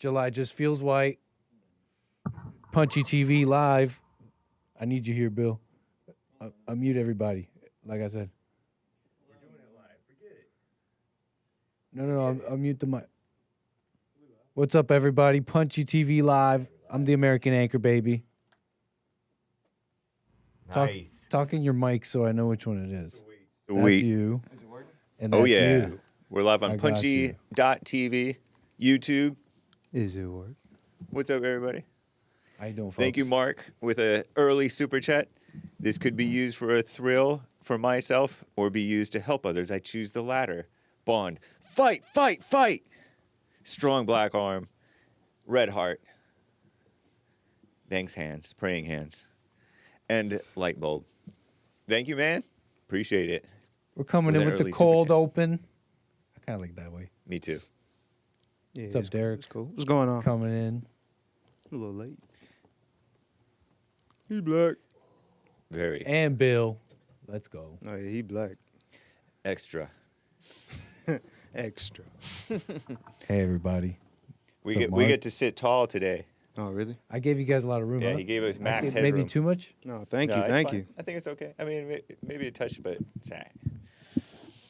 July just feels white. Punchy TV live. I need you here, Bill. Unmute everybody. Like I said. We're doing it live. Forget it. No. Unmute the mic. What's up, everybody? Punchy TV live. I'm the American anchor, baby. Nice. Talk in your mic so I know which one it is. Sweet. That's you. Is it working? And that's you. We're live on I got you. punchy.tv, YouTube. Is it work? What's up, everybody? How you doing, folks? Thank you, Mark, with an early super chat. This could be used for a thrill for myself or be used to help others. I choose the latter. Bond. Fight, fight, fight. Strong black arm. Red heart. Thanks, hands. Praying hands. And light bulb. Thank you, man. Appreciate it. We're coming With in an with the early super cold chat. open. I kind of like that way. Me too. Yeah, What's up, it's cool. Derrick? It's cool. What's going on? Coming in. A little late. He black. Very And Bill. Let's go. Oh yeah, he black. extra. Extra. Hey, everybody. We What's up, get we Mark? get to sit tall today. Oh really? I gave you guys a lot of room, Yeah, huh? he gave us I max gave headroom. maybe too much? No, thank No, you, it's thank fine. you. I think it's okay. I mean, maybe a touch, but it's all right.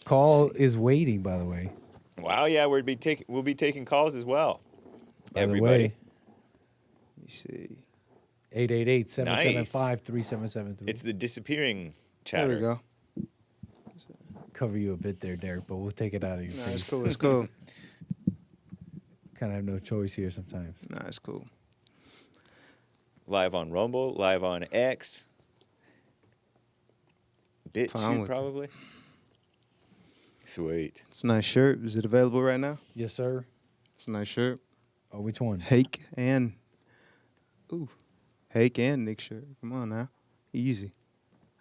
Call is waiting, by the way. Wow, yeah, we'll be taking calls as well. By the Everybody. way. Let me see. 888-775-3773. It's the disappearing chatter. There we go. Cover you a bit there, Derek, but we'll take it out of your Nah, face. it's cool. It's cool. Kind of have no choice here sometimes. Nah, it's cool. Live on Rumble, live on X. Fine BitChute with it. probably. Sweet. It's a nice shirt. Is it available right now? Yes, sir. It's a nice shirt. Oh, which one? Hake and Nick shirt. Come on now. Easy.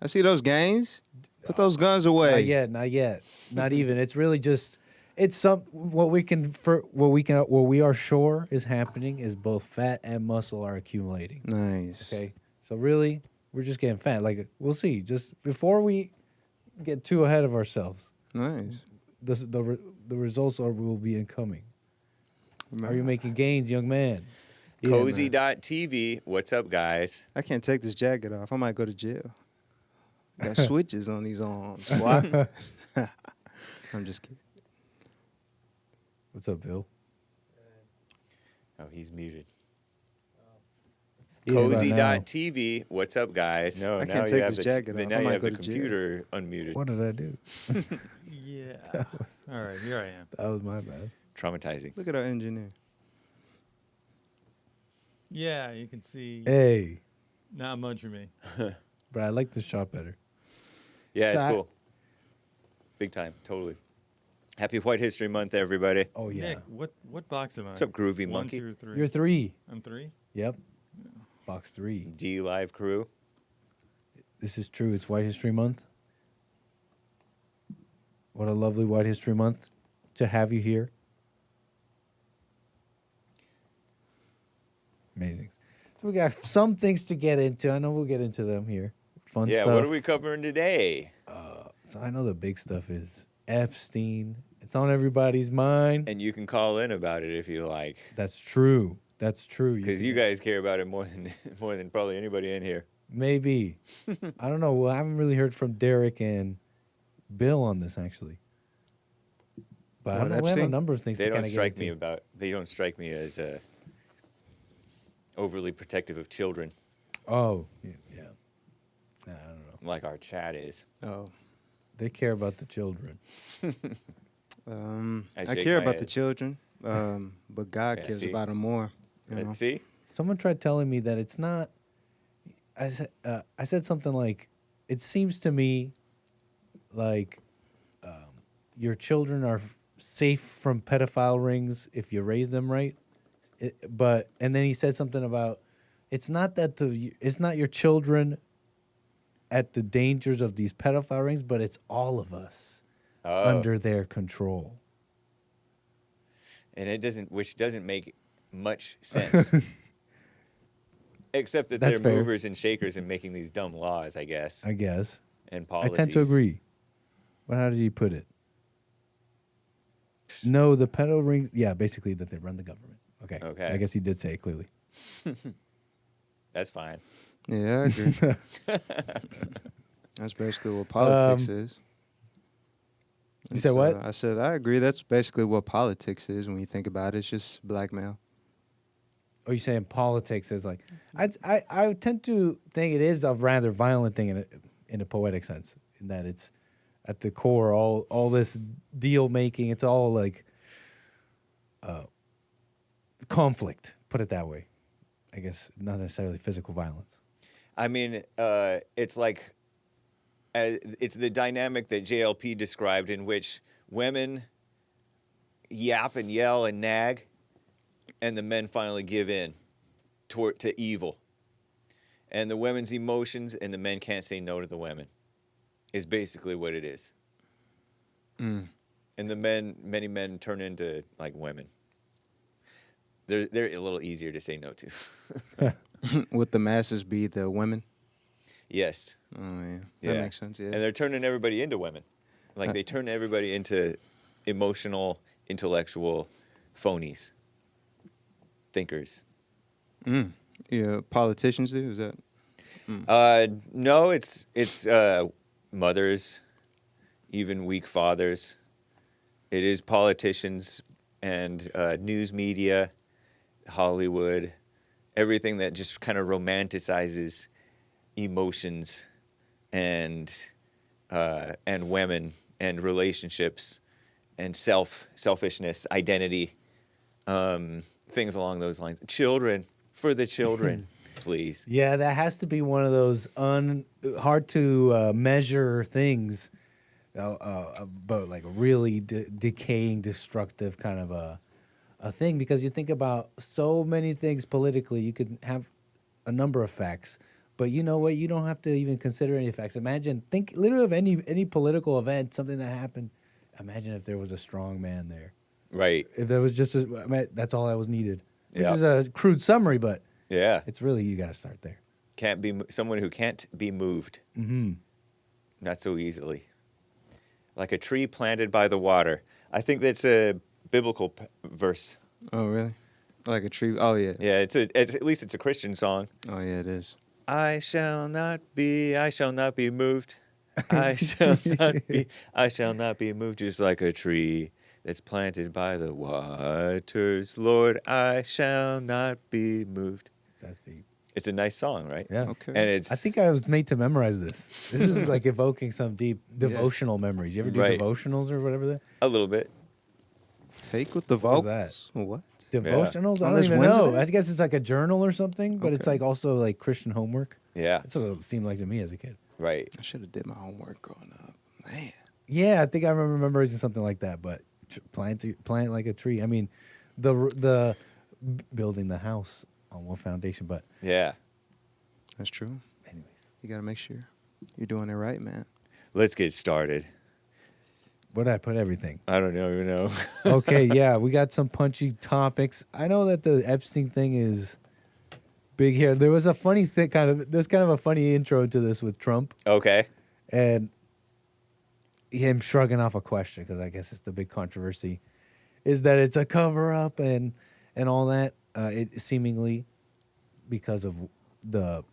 I see those gains. Put those guns away. Not yet. Not even. It's really just. It's what we are sure is happening is both fat and muscle are accumulating. Nice. Okay, so really we're just getting fat. Like we'll see. Just before we get too ahead of ourselves, Nice. the results will be incoming. Are you making gains, young man? Yeah, man. Cozy.tv. What's up, guys? I can't take this jacket off. I might go to jail. Got switches on these arms. Why? I'm just kidding. What's up, Bill? Oh, he's muted. Yeah, right now. Cozy.tv. What's up, guys? No, I now can't you take have this the, jacket off. now I you might have go the to jail. computer unmuted. What did I do? Yeah. All right, here I am. That was my bad. Traumatizing. Look at our engineer. Yeah, you can see. Hey, Not much for me. but I like this shot better. Yeah, it's So I- cool. Big time, totally. Happy White History Month, everybody. Oh yeah, Nick, what box am I? What's up, Groovy One, Monkey? 2, 3. you're 3. I'm 3. Yep. Box 3. D Live Crew. This is true. It's White History Month. What a lovely White History Month to have you here. Amazing. So we got some things to get into. I know we'll get into them here. Fun Yeah, stuff. what are we covering today? So I know the big stuff is Epstein. It's on everybody's mind. And you can call in about it if you like, That's true. That's true. because you guys care about it more than probably anybody in here. Maybe. I don't know. Well, I haven't really heard from Derrick and Bill on this actually. But I What, don't know. We have a Epstein? number of things They to don't kind of strike get me into. they don't strike me as overly protective of children Oh, yeah. Nah, I don't know. like our chat is. Oh. They care about the children. I I shake care my about head. the children, but God Yeah, cares see? about them more. You know? Let's see. Someone tried telling me that it's not. I said something like, it seems to me like your children are safe from pedophile rings if you raise them right. And then he said something about it's not your children at the dangers of these pedophile rings, but it's all of us under their control. And which doesn't make much sense. Except that That's they're fair. movers and shakers and making these dumb laws, I guess, I guess. and policies. I tend to agree. But how did he put it? No, the pedo rings. Yeah, basically that they run the government. Okay. Okay. I guess he did say it clearly. That's fine. Yeah, I agree. That's basically what politics is. You And said what? I said I agree. That's basically what politics is when you think about it. It's just blackmail. Or you saying politics is like? I tend to think it is a rather violent thing in a poetic sense, in that it's at the core all this deal making. It's all like conflict. Put it that way. I guess not necessarily physical violence. I mean, it's like it's the dynamic that JLP described, in which women yap and yell and nag, and the men finally give in to evil. And the women's emotions, and the men can't say no to the women, is basically what it is. Mm. And many men turn into like women. They're a little easier to say no to. Would the masses be the women? Yes. Oh, yeah. That Yeah. makes sense, yeah. And they're turning everybody into women. Like they turn everybody into emotional, intellectual phonies, thinkers. Mm. Yeah, politicians do? Is that? No, it's mothers, even weak fathers. It is politicians and news media, Hollywood, everything that just kind of romanticizes emotions and women and relationships and selfishness, identity, things along those lines. Children, for the children, please. Yeah, that has to be one of those hard to measure things, but like really decaying, destructive kind of a thing. Because you think about so many things politically, you could have a number of facts, but you know what? You don't have to even consider any facts. Think literally of any political event, something that happened. Imagine if there was a strong man there. Right. If there was just that's all that was needed. Which Yeah. is a crude summary, but Yeah. it's really, you got to start there. Can't be someone who can't be moved. Mm-hmm. Not so easily. Like a tree planted by the water. I think that's a biblical verse. Oh, really? Like a tree? Oh, yeah. Yeah, it's at least it's a Christian song. Oh, yeah, it is. I shall not be moved. I shall not be moved, just like a tree that's planted by the waters. Lord, I shall not be moved. That's deep. It's a nice song, right? Yeah. Okay. And it's I think I was made to memorize this. This is like evoking some deep devotional memories. You ever do Right. devotionals or whatever that? a little bit. Fake with the What vocals? was What? Devotionals? I On don't this even know. Wednesday? I guess it's like a journal or something, but it's Okay. like also like Christian homework. Yeah, That's what it seemed like to me as a kid. right. I should have did my homework growing up. Man. Yeah, I think I remember memorizing something like that. But plant like a tree. I mean, the building the house on one foundation. But Yeah. That's true. anyways, You got to make sure you're doing it right, man. Let's get started. where did I put everything? I don't even know. Okay, yeah, we got some punchy topics. I know that the Epstein thing is big here. There was a funny thing, there's kind of a funny intro to this with Trump Okay. and him shrugging off a question, because I guess it's the big controversy, is that it's a cover up and all that. It seemingly because of the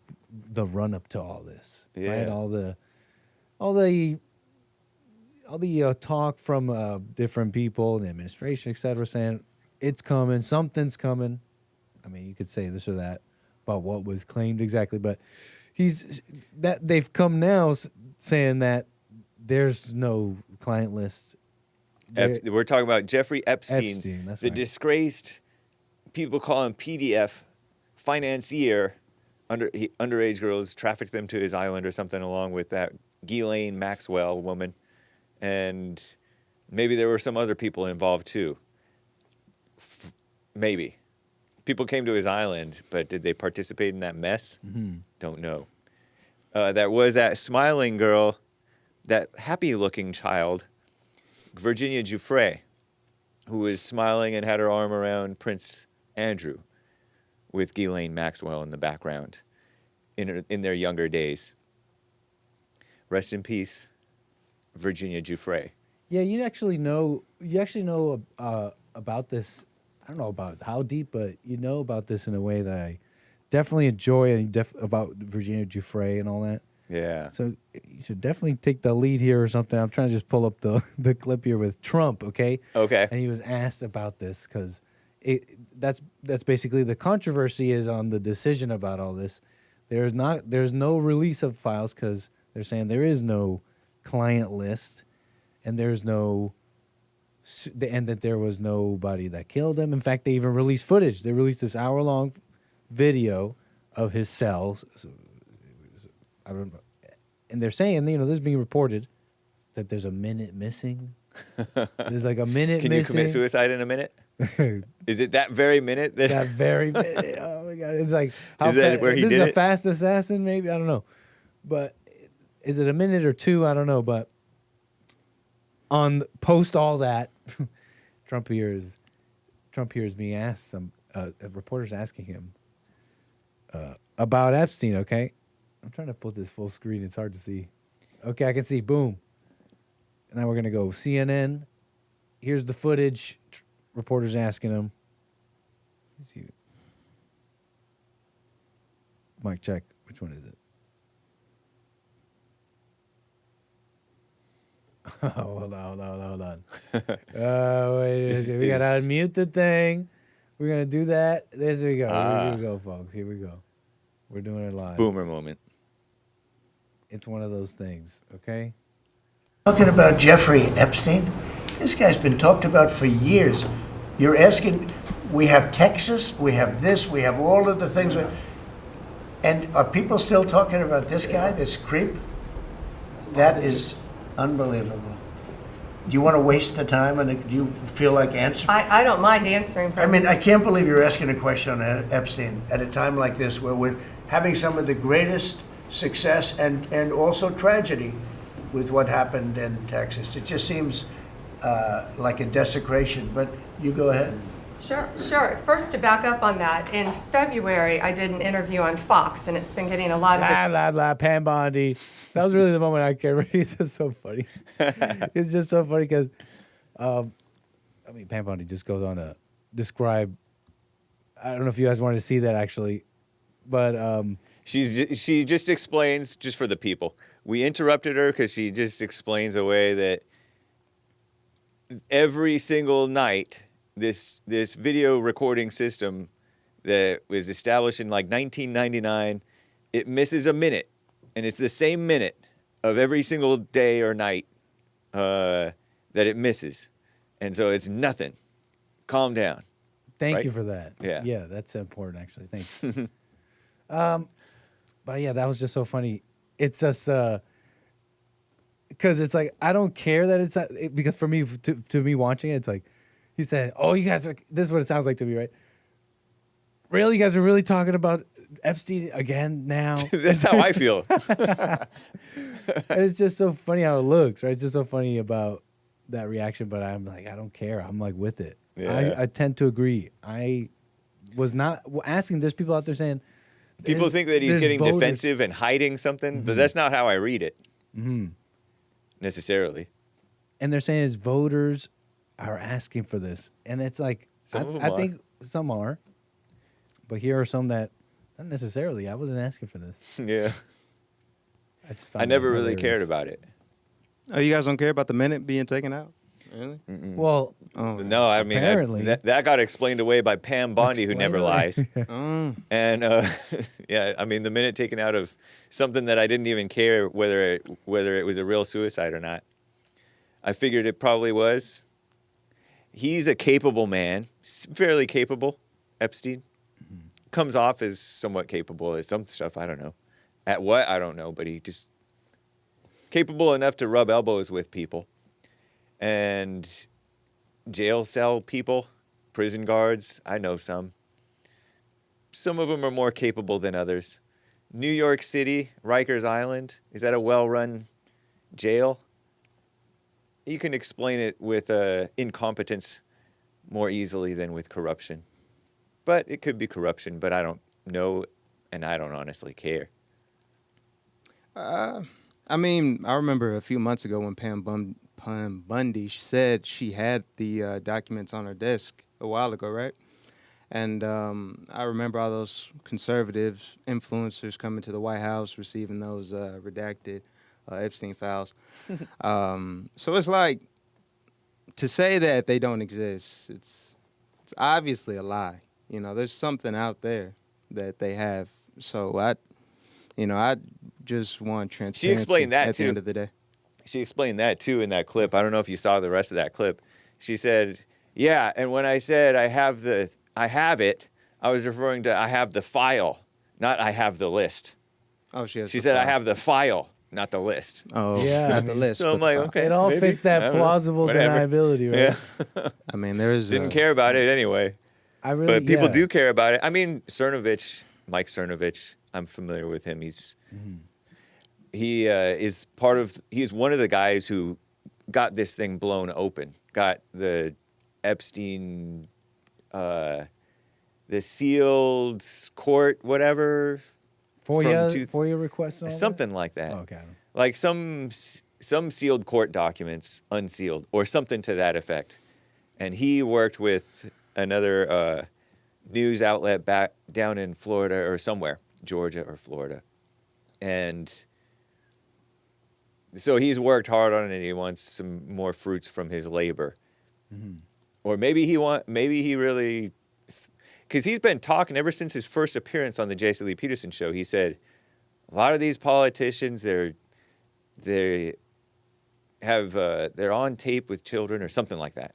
run up to all this, right? Yeah. All the talk from different people, the administration, etc., saying it's coming, something's coming. I mean, you could say this or that about what was claimed exactly, but they've come now saying that there's no client list. We're talking about Jeffrey Epstein, that's the right. disgraced, people call him PDF, financier, underage girls, trafficked them to his island or something, along with that Ghislaine Maxwell woman. And maybe there were some other people involved too. Maybe. People came to his island, but did they participate in that mess? Mhm. Don't know. That was that smiling girl, that happy-looking child, Virginia Giuffre, who was smiling and had her arm around Prince Andrew with Ghislaine Maxwell in the background in their younger days. Rest in peace, Virginia Giuffre. Yeah, you actually know about this. I don't know about how deep, but you know about this in a way that I definitely enjoy, and about Virginia Giuffre and all that. Yeah. So you should definitely take the lead here or something. I'm trying to just pull up the clip here with Trump, okay? Okay. And he was asked about this because that's basically the controversy is on the decision about all this. There's no release of files because they're saying there is no client list, and there's no, and that there was nobody that killed him. In fact, they even released footage. They released this hour-long video of his cells. I don't know. And they're saying, this is being reported that there's a minute missing. There's like a minute Can missing. you commit suicide in a minute? Is it that very minute? That very minute. Oh my God! It's like Is that where he this did is a it? fast assassin, maybe, I don't know, but is it a minute or two? I don't know. But on post all that, Trump hears being asked reporters asking him about Epstein. Okay, I'm trying to put this full screen. It's hard to see. Okay, I can see. Boom. Now we're gonna go CNN. Here's the footage. Reporters asking him. Let's see. Mic check. Which one is it? Oh, hold on. Wait. We gotta unmute the thing. We're gonna do that. There we go. Here we go, folks. Here we go. We're doing it live. Boomer moment. It's one of those things. Okay. Talking about Jeffrey Epstein, this guy's been talked about for years. You're asking, we have Texas, we have this, we have all of the things. And are people still talking about this guy, this creep? That is unbelievable. Do you want to waste the time, and do you feel like answering? I don't mind answering. I mean, I can't believe you're asking a question on Epstein at a time like this where we're having some of the greatest success and also tragedy with what happened in Texas. It just seems like a desecration, but you go ahead. Sure. First, to back up on that, in February, I did an interview on Fox, and it's been getting a lot of... Blah, blah, blah, Pam Bondi. That was really the moment I cared. It's just so funny. It's just so funny because, Pam Bondi just goes on to describe... I don't know if you guys wanted to see that, actually, but... She just explains, just for the people. We interrupted her because she just explains a way that every single night, this video recording system that was established in like 1999, it misses a minute, and it's the same minute of every single day or night that it misses, and so it's nothing. Calm down. Thank Right? you for that. Yeah. Yeah, that's important, actually. Thanks. But yeah, that was just so funny. It's just because it's like I don't care that it's because for me to me watching it, it's like he said, "Oh, you guys, this is what it sounds like to me, right? Really, you guys are really talking about Epstein again now?" That's how I feel. And it's just so funny how it looks, right? It's just so funny about that reaction. But I'm like, I don't care. I'm like with it. Yeah. I tend to agree. I was not asking. There's people out there saying. People think that he's there's getting voters- defensive and hiding something, but that's not how I read it. Necessarily. And they're saying his voters are asking for this. And it's like, Some of them I are. think some are. But here are some that, not necessarily. I wasn't asking for this. Yeah. Just I found never that really cared hilarious. about it. Oh, you guys don't care about the minute being taken out? Really? Well, Oh, No, I mean, Apparently. that got explained away by Pam Bondi, who never lies. Oh. And yeah, I mean, the minute taken out of something that I didn't even care whether it was a real suicide or not. I figured it probably was. He's a capable man, fairly capable. Epstein comes off as somewhat capable at some stuff. I don't know, at what I don't know, but he just capable enough to rub elbows with people and jail cell people, prison guards. I know some. Some of them are more capable than others. New York City, Rikers Island, is that a well-run jail? You can explain it with incompetence more easily than with corruption. But it could be corruption, but I don't know, and I don't honestly care. I mean, I remember a few months ago when Pam Pam Bundy. She said she had the documents on her desk a while ago, right? And I remember all those conservative influencers coming to the White House, receiving those redacted Epstein files. So it's like, to say that they don't exist, it's obviously a lie. You know, there's something out there that they have. So I just want transparency. She explained that at too. the end of the day. She explained that too in that clip. I don't know if you saw the rest of that clip. She said, "Yeah, and when I said I have it, I was referring to I have the file, not I have the list." Oh, she said I have the file, not the list. Oh, Yeah, not I the mean- list. So I'm but the like, file. okay, It all maybe. fits I that don't know. plausible Whatever. deniability, right? Yeah, I mean, there's didn't care about it anyway. I really, But people yeah. do care about it. I mean, Mike Cernovich, I'm familiar with him. He's one of the guys who got this thing blown open. Got the Epstein, the sealed court, whatever, FOIA requests, and all something like that. That? Okay. Like some sealed court documents, unsealed, or something to that effect. And he worked with another news outlet back down in Florida or somewhere, Georgia or Florida. And so he's worked hard on it, and he wants some more fruits from his labor. Or maybe he really, because he's been talking ever since his first appearance on the J.C. Lee Peterson show. He said, a lot of these politicians, they're on tape with children or something like that,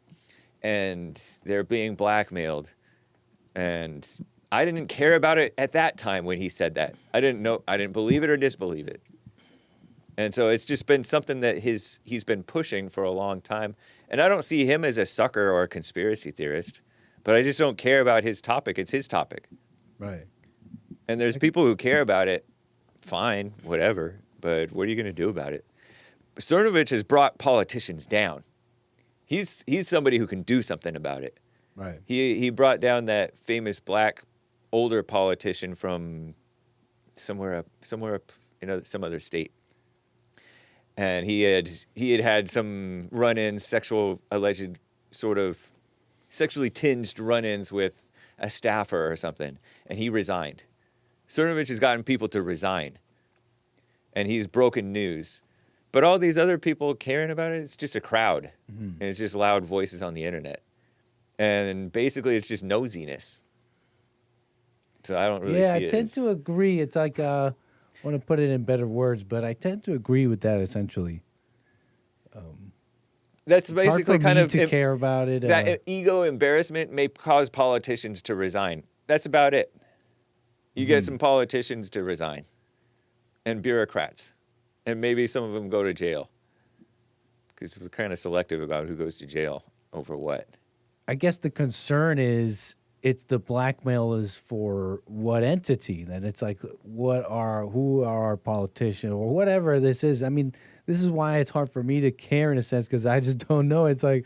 and they're being blackmailed. And I didn't care about it at that time when he said that. I didn't believe it or disbelieve it. And so it's just been something that he's been pushing for a long time. And I don't see him as a sucker or a conspiracy theorist, but I just don't care about his topic. It's his topic. Right. And there's people who care about it. Fine, whatever. But what are you going to do about it? Cernovich has brought politicians down. He's somebody who can do something about it. Right. He brought down that famous black older politician from somewhere up, some other state. And he had some run-ins, alleged sort of sexually tinged run-ins with a staffer or something, and he resigned. Cernovich has gotten people to resign, and he's broken news. But all these other people caring about it, it's just a crowd, and it's just loud voices on the internet. And basically, it's just nosiness. So I don't really see it. I tend to agree. It's like, I want to put it in better words, but I tend to agree with that essentially. That's It's hard basically for kind me of to care about it. that ego embarrassment may cause politicians to resign. That's about it. You get some politicians to resign, and bureaucrats, and maybe some of them go to jail, because we're kind of selective about who goes to jail over what. I guess the concern is it's the blackmail is for what entity? That it's like who are our politicians or whatever this is. I mean, this is why it's hard for me to care in a sense, because I just don't know. It's like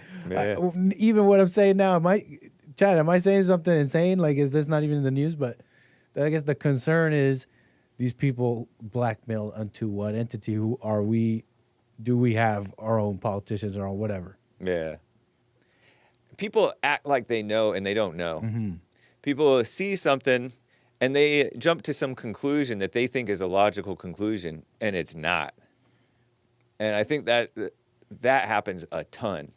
even what I'm saying now, am I saying something insane? Like, is this not even in the news? But I guess the concern is these people blackmail unto what entity? Who are we? Do we have our own politicians or whatever? Yeah. People act like they know and they don't know. People see something and they jump to some conclusion that they think is a logical conclusion, and it's not. And I think that happens a ton.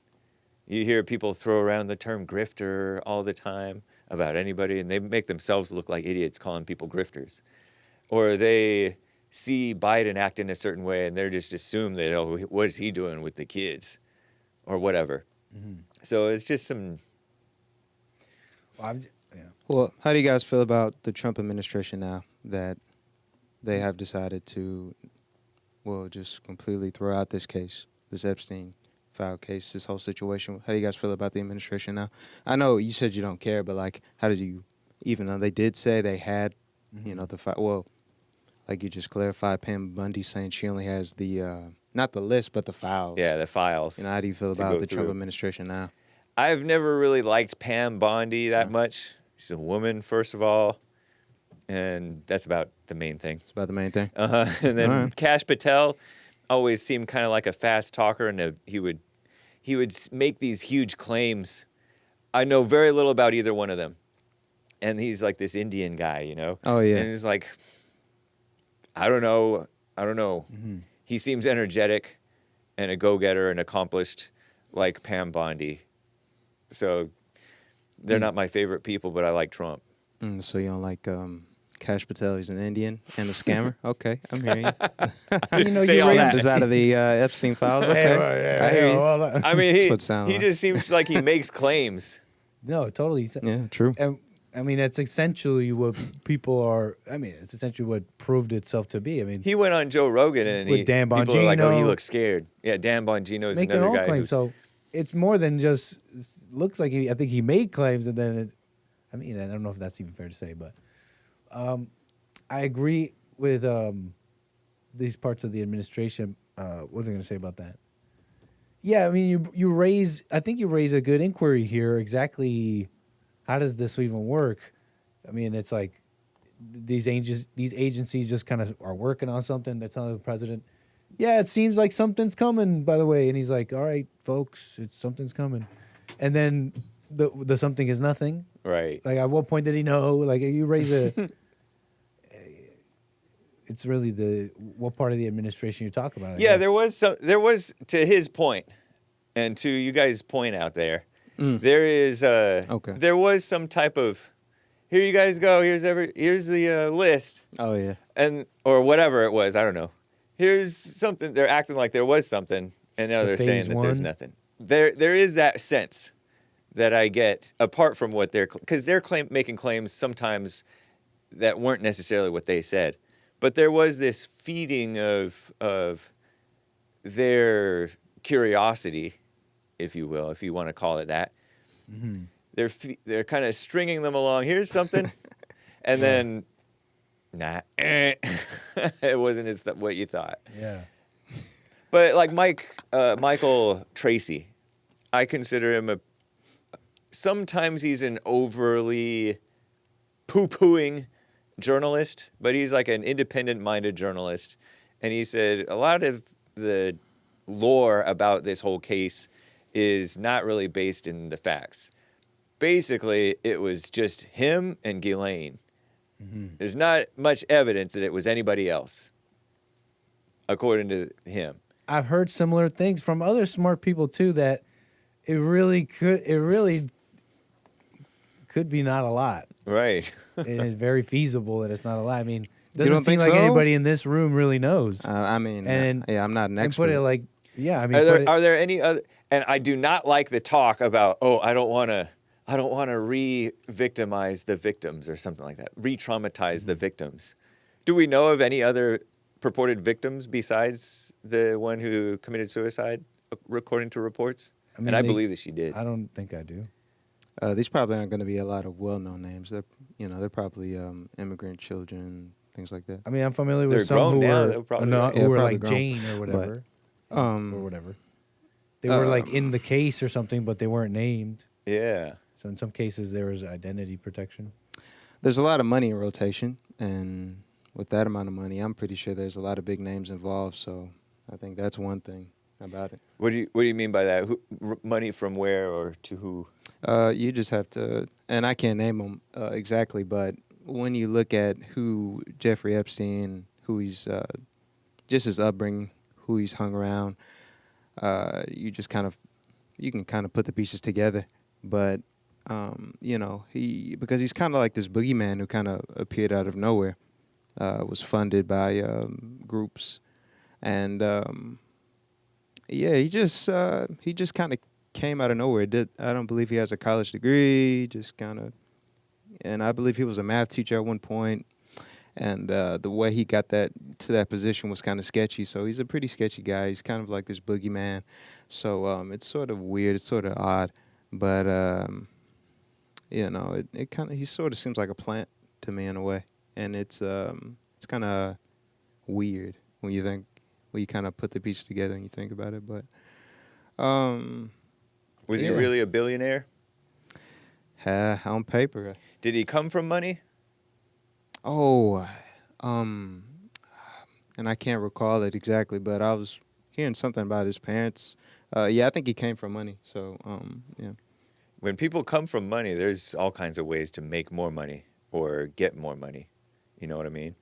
You hear people throw around the term grifter all the time about anybody, and they make themselves look like idiots calling people grifters. Or they see Biden act in a certain way and they're just assume that, oh, what is he doing with the kids or whatever. So it's just some... Well, how do you guys feel about the Trump administration now that they have decided to, just completely throw out this case, this Epstein file case, this whole situation? How do you guys feel about the administration now? I know you said you don't care, but like, how did you, even though they did say they had, the file, like you just clarified, Pam Bundy saying she only has the, not the list, but the files. Yeah, the files. How do you feel about the Trump administration now? I've never really liked Pam Bondi that much. She's a woman, first of all, and that's about the main thing. It's about the main thing? And then Kash Patel always seemed kind of like a fast talker, and he would he would make these huge claims. I know very little about either one of them. And he's like this Indian guy, you know? Oh, yeah. And he's like, I don't know. Mm-hmm. He seems energetic and a go-getter and accomplished like Pam Bondi. So they're not my favorite people, but I like Trump. So you don't like Kash Patel? He's an Indian and a scammer. Okay, I'm hearing you. You know, Say you all raise- that. Is out of the Epstein files. Okay, I hear you. I mean, That's what it sounds he like. just seems like he makes claims. No, totally. Yeah, true. And I mean, that's essentially what people are. I mean, it's essentially what proved itself to be. I mean, He went on Joe Rogan and With Dan people are like, oh, he Bongino. looks scared. Yeah, Dan Bongino is making another all guy. claims. So it's more than just looks like I think he made claims, and then it. I mean, I don't know if that's even fair to say, but I agree with these parts of the administration. What was I going to say about that? Yeah, I mean, you raise. I think you raise a good inquiry here. Exactly, how does this even work? I mean, it's like these agencies just kind of are working on something. They're telling the president, "Yeah, it seems like something's coming." By the way, and he's like, "All right, folks, something's coming," and then the something is nothing. Right. Like, at what point did he know? Like, you raise a. It's really what part of the administration you talk about. I Yeah, guess. there was to his point, and to you guys' point out there. Mm. There is Okay. there was some type of, here you guys go. Here's the list, Oh yeah. and or whatever it was. I don't know. Here's something. They're acting like there was something, and now The they're phase saying that there's one? nothing. There is that sense that I get apart from what because they're making claims sometimes that weren't necessarily what they said. But there was this feeding of their curiosity, if you will, if you want to call it that. Mm-hmm. They're kind of stringing them along. Here's something, and then, nah, it wasn't what you thought. Yeah. But like Michael Tracy, I consider him sometimes he's an overly poo-pooing journalist, but he's like an independent-minded journalist. And he said a lot of the lore about this whole case is not really based in the facts. Basically, it was just him and Ghislaine. Mm-hmm. There's not much evidence that it was anybody else, according to him. I've heard similar things from other smart people too, that it really could be not a lot. Right. It is very feasible that it's not a lot. I mean, You doesn't don't seem think like so? anybody in this room really knows. I mean, And- yeah, I'm not an And expert. put it like, yeah, I mean, Are there any other? And I do not like the talk about, oh, I don't want to re-victimize the victims or something like that. Re-traumatize the victims. Do we know of any other purported victims besides the one who committed suicide, according to reports? I mean, and I they- believe that she did. I don't think I do. These probably aren't going to be a lot of well-known names. They're probably immigrant children, things like that. I mean, I'm familiar They're with some grown who now, were, they're probably no, right. who Yeah, were probably like grown. Jane or whatever, or whatever. They were like in the case or something, but they weren't named. Yeah. So in some cases, there was identity protection. There's a lot of money in rotation, and with that amount of money, I'm pretty sure there's a lot of big names involved. So I think that's one thing about it. What do you mean by that? Money from where or to who? You just have to, and I can't name them exactly, but when you look at who Jeffrey Epstein, who he's just his upbringing, who he's hung around, you can kind of put the pieces together. But because he's kind of like this boogeyman who kind of appeared out of nowhere, was funded by groups, and he just kind of came out of nowhere. I don't believe he has a college degree. Just kind of, and I believe he was a math teacher at one point. And the way he got to that position was kind of sketchy. So he's a pretty sketchy guy. He's kind of like this boogeyman. So it's sort of weird. It's sort of odd, but it kind of, he sort of seems like a plant to me in a way. And it's kind of weird when you kind of put the pieces together and you think about it. But Was he Yeah. really a billionaire? on paper, Did he come from money? and I can't recall it exactly, but I was hearing something about his parents Yeah, I think he came from money. So, yeah. When people come from money, there's all kinds of ways to make more money or get more money. You know what I mean?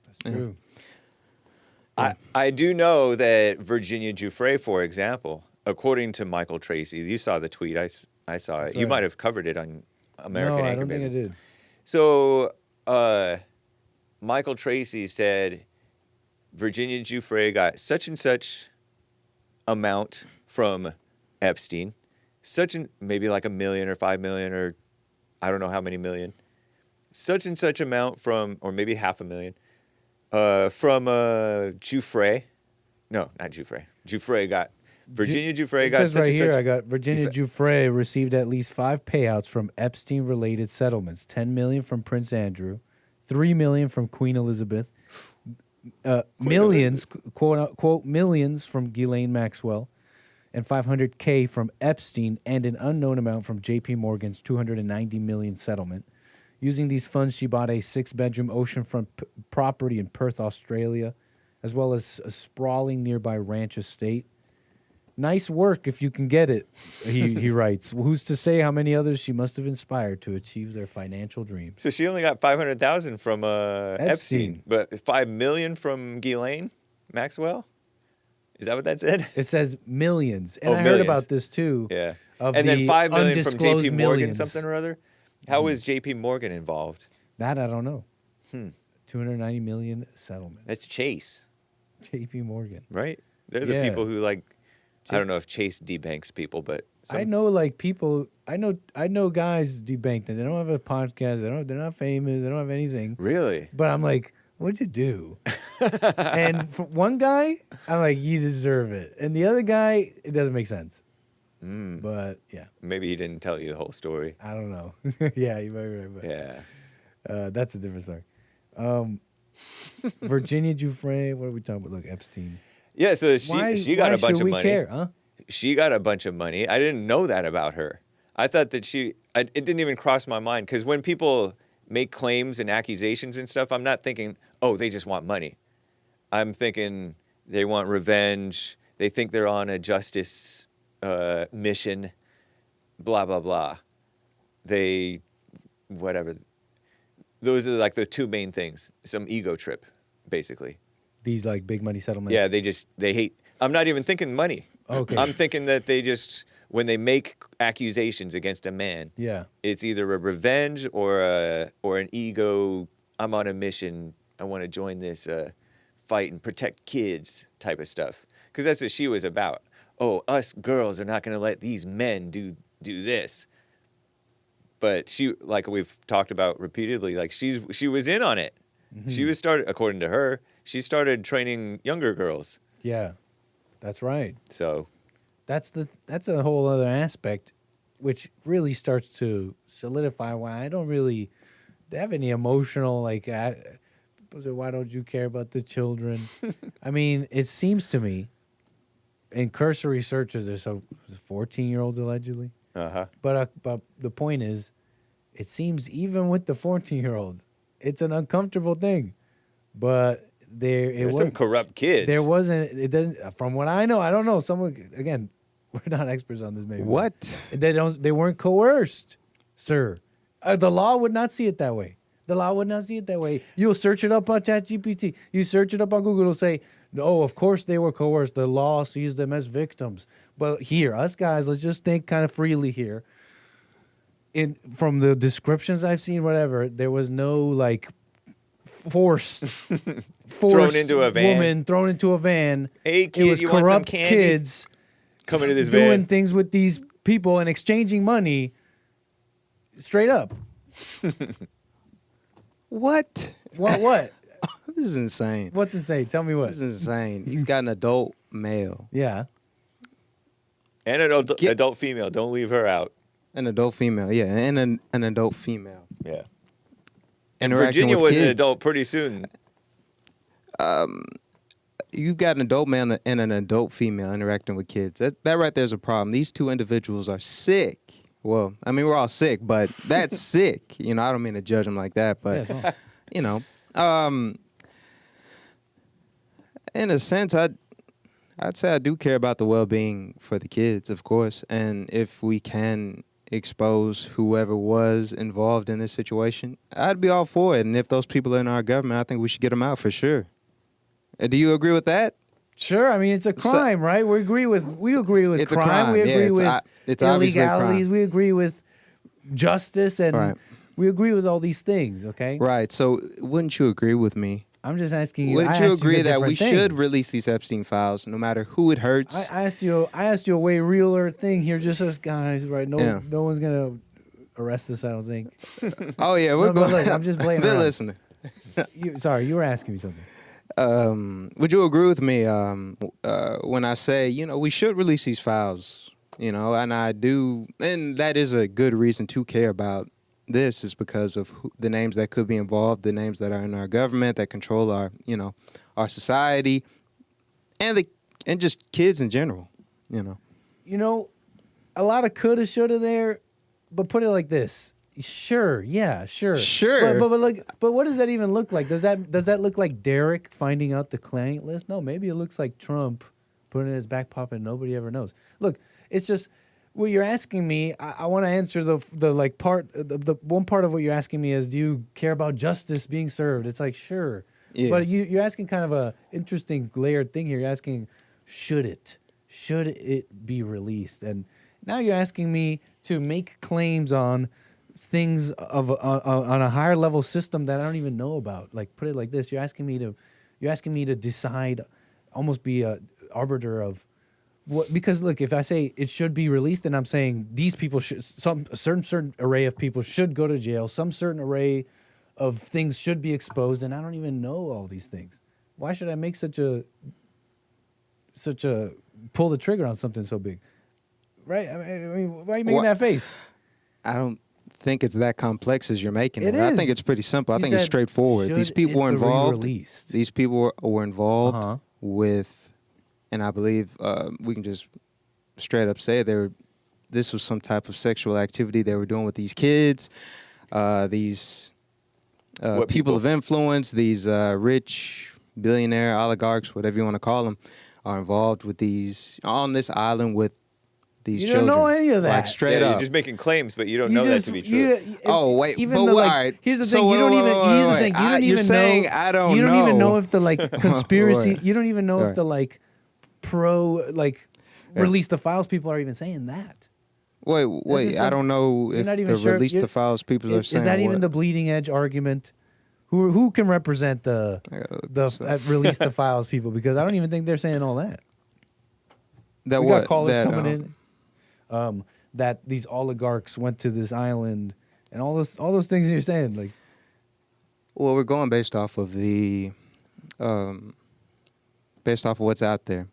That's true. I do know that Virginia Giuffre, for example, according to Michael Tracy, you saw the tweet. I saw it. That's You right. might have covered it on American No, I Anchor don't think I Baby. did. So Michael Tracy said Virginia Giuffre got such and such amount from Epstein, maybe like $1 million or 5 million or I don't know how many million, such and such amount from, or maybe $500,000 from Giuffre. No, not Giuffre. Giuffre got Virginia Giuffre It got says such right and here, such. I got Virginia Giuffre received at least 5 payouts from Epstein-related settlements: $10 million from Prince Andrew, $3 million from Queen Elizabeth, millions, quote unquote, millions from Ghislaine Maxwell, and $500K from Epstein, and an unknown amount from J.P. Morgan's $290 million settlement. Using these funds, she bought a 6-bedroom oceanfront property in Perth, Australia, as well as a sprawling nearby ranch estate. Nice work if you can get it, he writes. Who's to say how many others she must have inspired to achieve their financial dreams? So she only got 500,000 from Epstein, Epstein. but 5 million from Ghislaine Maxwell. Is that what that said? It says millions. And Oh, I heard millions. about this too. Yeah. Of And then the 5 million from undisclosed JP Morgan millions. something or other. How was JP Morgan involved? That I don't know. 290 million settlement. That's Chase, JP Morgan. right? They're the Yeah. people who I don't know if Chase debanks people, but I know people I know guys debanked it. They don't have a podcast, they're not famous, they don't have anything. Really? But I'm like, what'd you do? And for one guy, I'm like, you deserve it. And the other guy, it doesn't make sense. But yeah, Maybe he didn't tell you the whole story. I don't know. Yeah, you might be right. But, Yeah. that's a different story. Virginia Giuffre, what are we talking about? Look, Epstein. Yeah, so Why- she got why a bunch should of we money. care, huh? She got a bunch of money. I didn't know that about her. I thought that it didn't even cross my mind because when people make claims and accusations and stuff, I'm not thinking, oh, they just want money. I'm thinking they want revenge. They think they're on a justice mission, blah, blah, blah. Whatever. Those are like the two main things. Some ego trip, basically. These like big money settlements. Yeah, they hate. I'm not even thinking money. Okay. I'm thinking that they just, when they make accusations against a man, Yeah. it's either a revenge or an ego. I'm on a mission. I want to join this fight and protect kids type of stuff. Because that's what she was about. Oh, us girls are not going to let these men do this. But she, like we've talked about repeatedly, like she was in on it. She was according to her, she started training younger girls. Yeah. That's right. So That's a whole other aspect, which really starts to solidify why I don't really have any emotional people say, why don't you care about the children? I mean, it seems to me, in cursory searches, there's 14-year-olds allegedly. But the point is, it seems even with the 14-year-olds, it's an uncomfortable thing. But there's some corrupt kids. There wasn't. It doesn't. From what I know, I don't know. Someone again, we're not experts on this. Maybe What? They weren't coerced, sir. The law would not see it that way. The law would not see it that way. You'll search it up on ChatGPT. You search it up on Google. It'll say, no, of course they were coerced. The law sees them as victims. But here, us guys, let's just think kind of freely here. From the descriptions I've seen, whatever, there was no forced Thrown into a van. woman thrown into a van. Hey, It kid, was you want some corrupt candy? kids Come into this doing van. things with these people and exchanging money straight up. What? What? This is insane. What's insane? Tell me what. This is insane. You've got an adult male, Yeah. And an adult female. Don't leave her out. an adult female, yeah, and an adult female. Yeah. Interacting Virginia with was an kids. adult pretty soon. You've got an adult male and an adult female interacting with kids. That right there's a problem. These two individuals are sick. Well, I mean, we're all sick, but that's sick. I don't mean to judge them like that, but in a sense, I'd say I do care about the well-being for the kids, of course. And if we can expose whoever was involved in this situation, I'd be all for it. And if those people are in our government, I think we should get them out for sure. Do you agree with that? Sure, I mean it's a crime, right? We agree with It's a crime. crime, We agree with it's obviously a crime. illegalities. We agree with justice, and Right. we agree with all these things. Okay, Right. So wouldn't you agree with me? I'm just asking you. Wouldn't I you asked agree a that we different thing. should release these Epstein files, no matter who it hurts? I asked you a way realer thing here, just us guys, right? No, Yeah. no one's gonna arrest us. I don't think. Oh yeah, we're No, but going. look, I'm just playing They're around. listening. Sorry, you were asking me something. Would you agree with me when I say, we should release these files, and I do, and that is a good reason to care about this, is because of the names that could be involved, the names that are in our government that control our, our society, and just kids in general, A lot of coulda, shoulda there, but put it like this. Sure, yeah, sure. Sure. But what does that even look like? Does that look like Derrick finding out the client list? No, maybe it looks like Trump putting it in his back pocket and nobody ever knows. Look, it's just what you're asking me. I want to answer the part. The one part of what you're asking me is, do you care about justice being served? It's like, sure. Yeah. But you're asking kind of a interesting layered thing here. You're asking, should it be released? And now you're asking me to make claims on things on a higher level system that I don't even know about. Like, put it like this: you're asking me to decide, almost be a arbiter of what. Because look, if I say it should be released, then I'm saying these people should, a certain array of people should go to jail. Some certain array of things should be exposed, and I don't even know all these things. Why should I make such a pull the trigger on something so big? Right? I mean, why are you making that face? I don't think it's that complex as you're making it. It I is. think it's pretty simple. I You think it's said, straightforward. These should people it were be involved. released? These people were involved Uh-huh. with, and I believe we can just straight up say this was some type of sexual activity they were doing with these kids, these What people of influence, these rich billionaire oligarchs, whatever you want to call them, are involved with these on this island with these You children. don't know any of that. Like straight Yeah, up. you're just making claims, but you don't You know just- that to be true. Oh, wait, even but the, what- like, all right. here's the So thing. You don't wait, even. wait, Here's the wait, thing. You wait. don't You're even saying know. I don't You don't even know. know if the like conspiracy. Right. You don't even know if Right. the like pro like Yeah. release the files people are even saying that. Wait, is I don't know you're if not even the sure- release you're- the files people are Is saying. that even what. the bleeding edge argument? Who can represent the I gotta look this up. release the files people? Because I don't even think they're saying all that. That We what? got callers that, coming in. That these oligarchs went to this island and all those things you're saying. Like, Well, we're going based off of what's out there.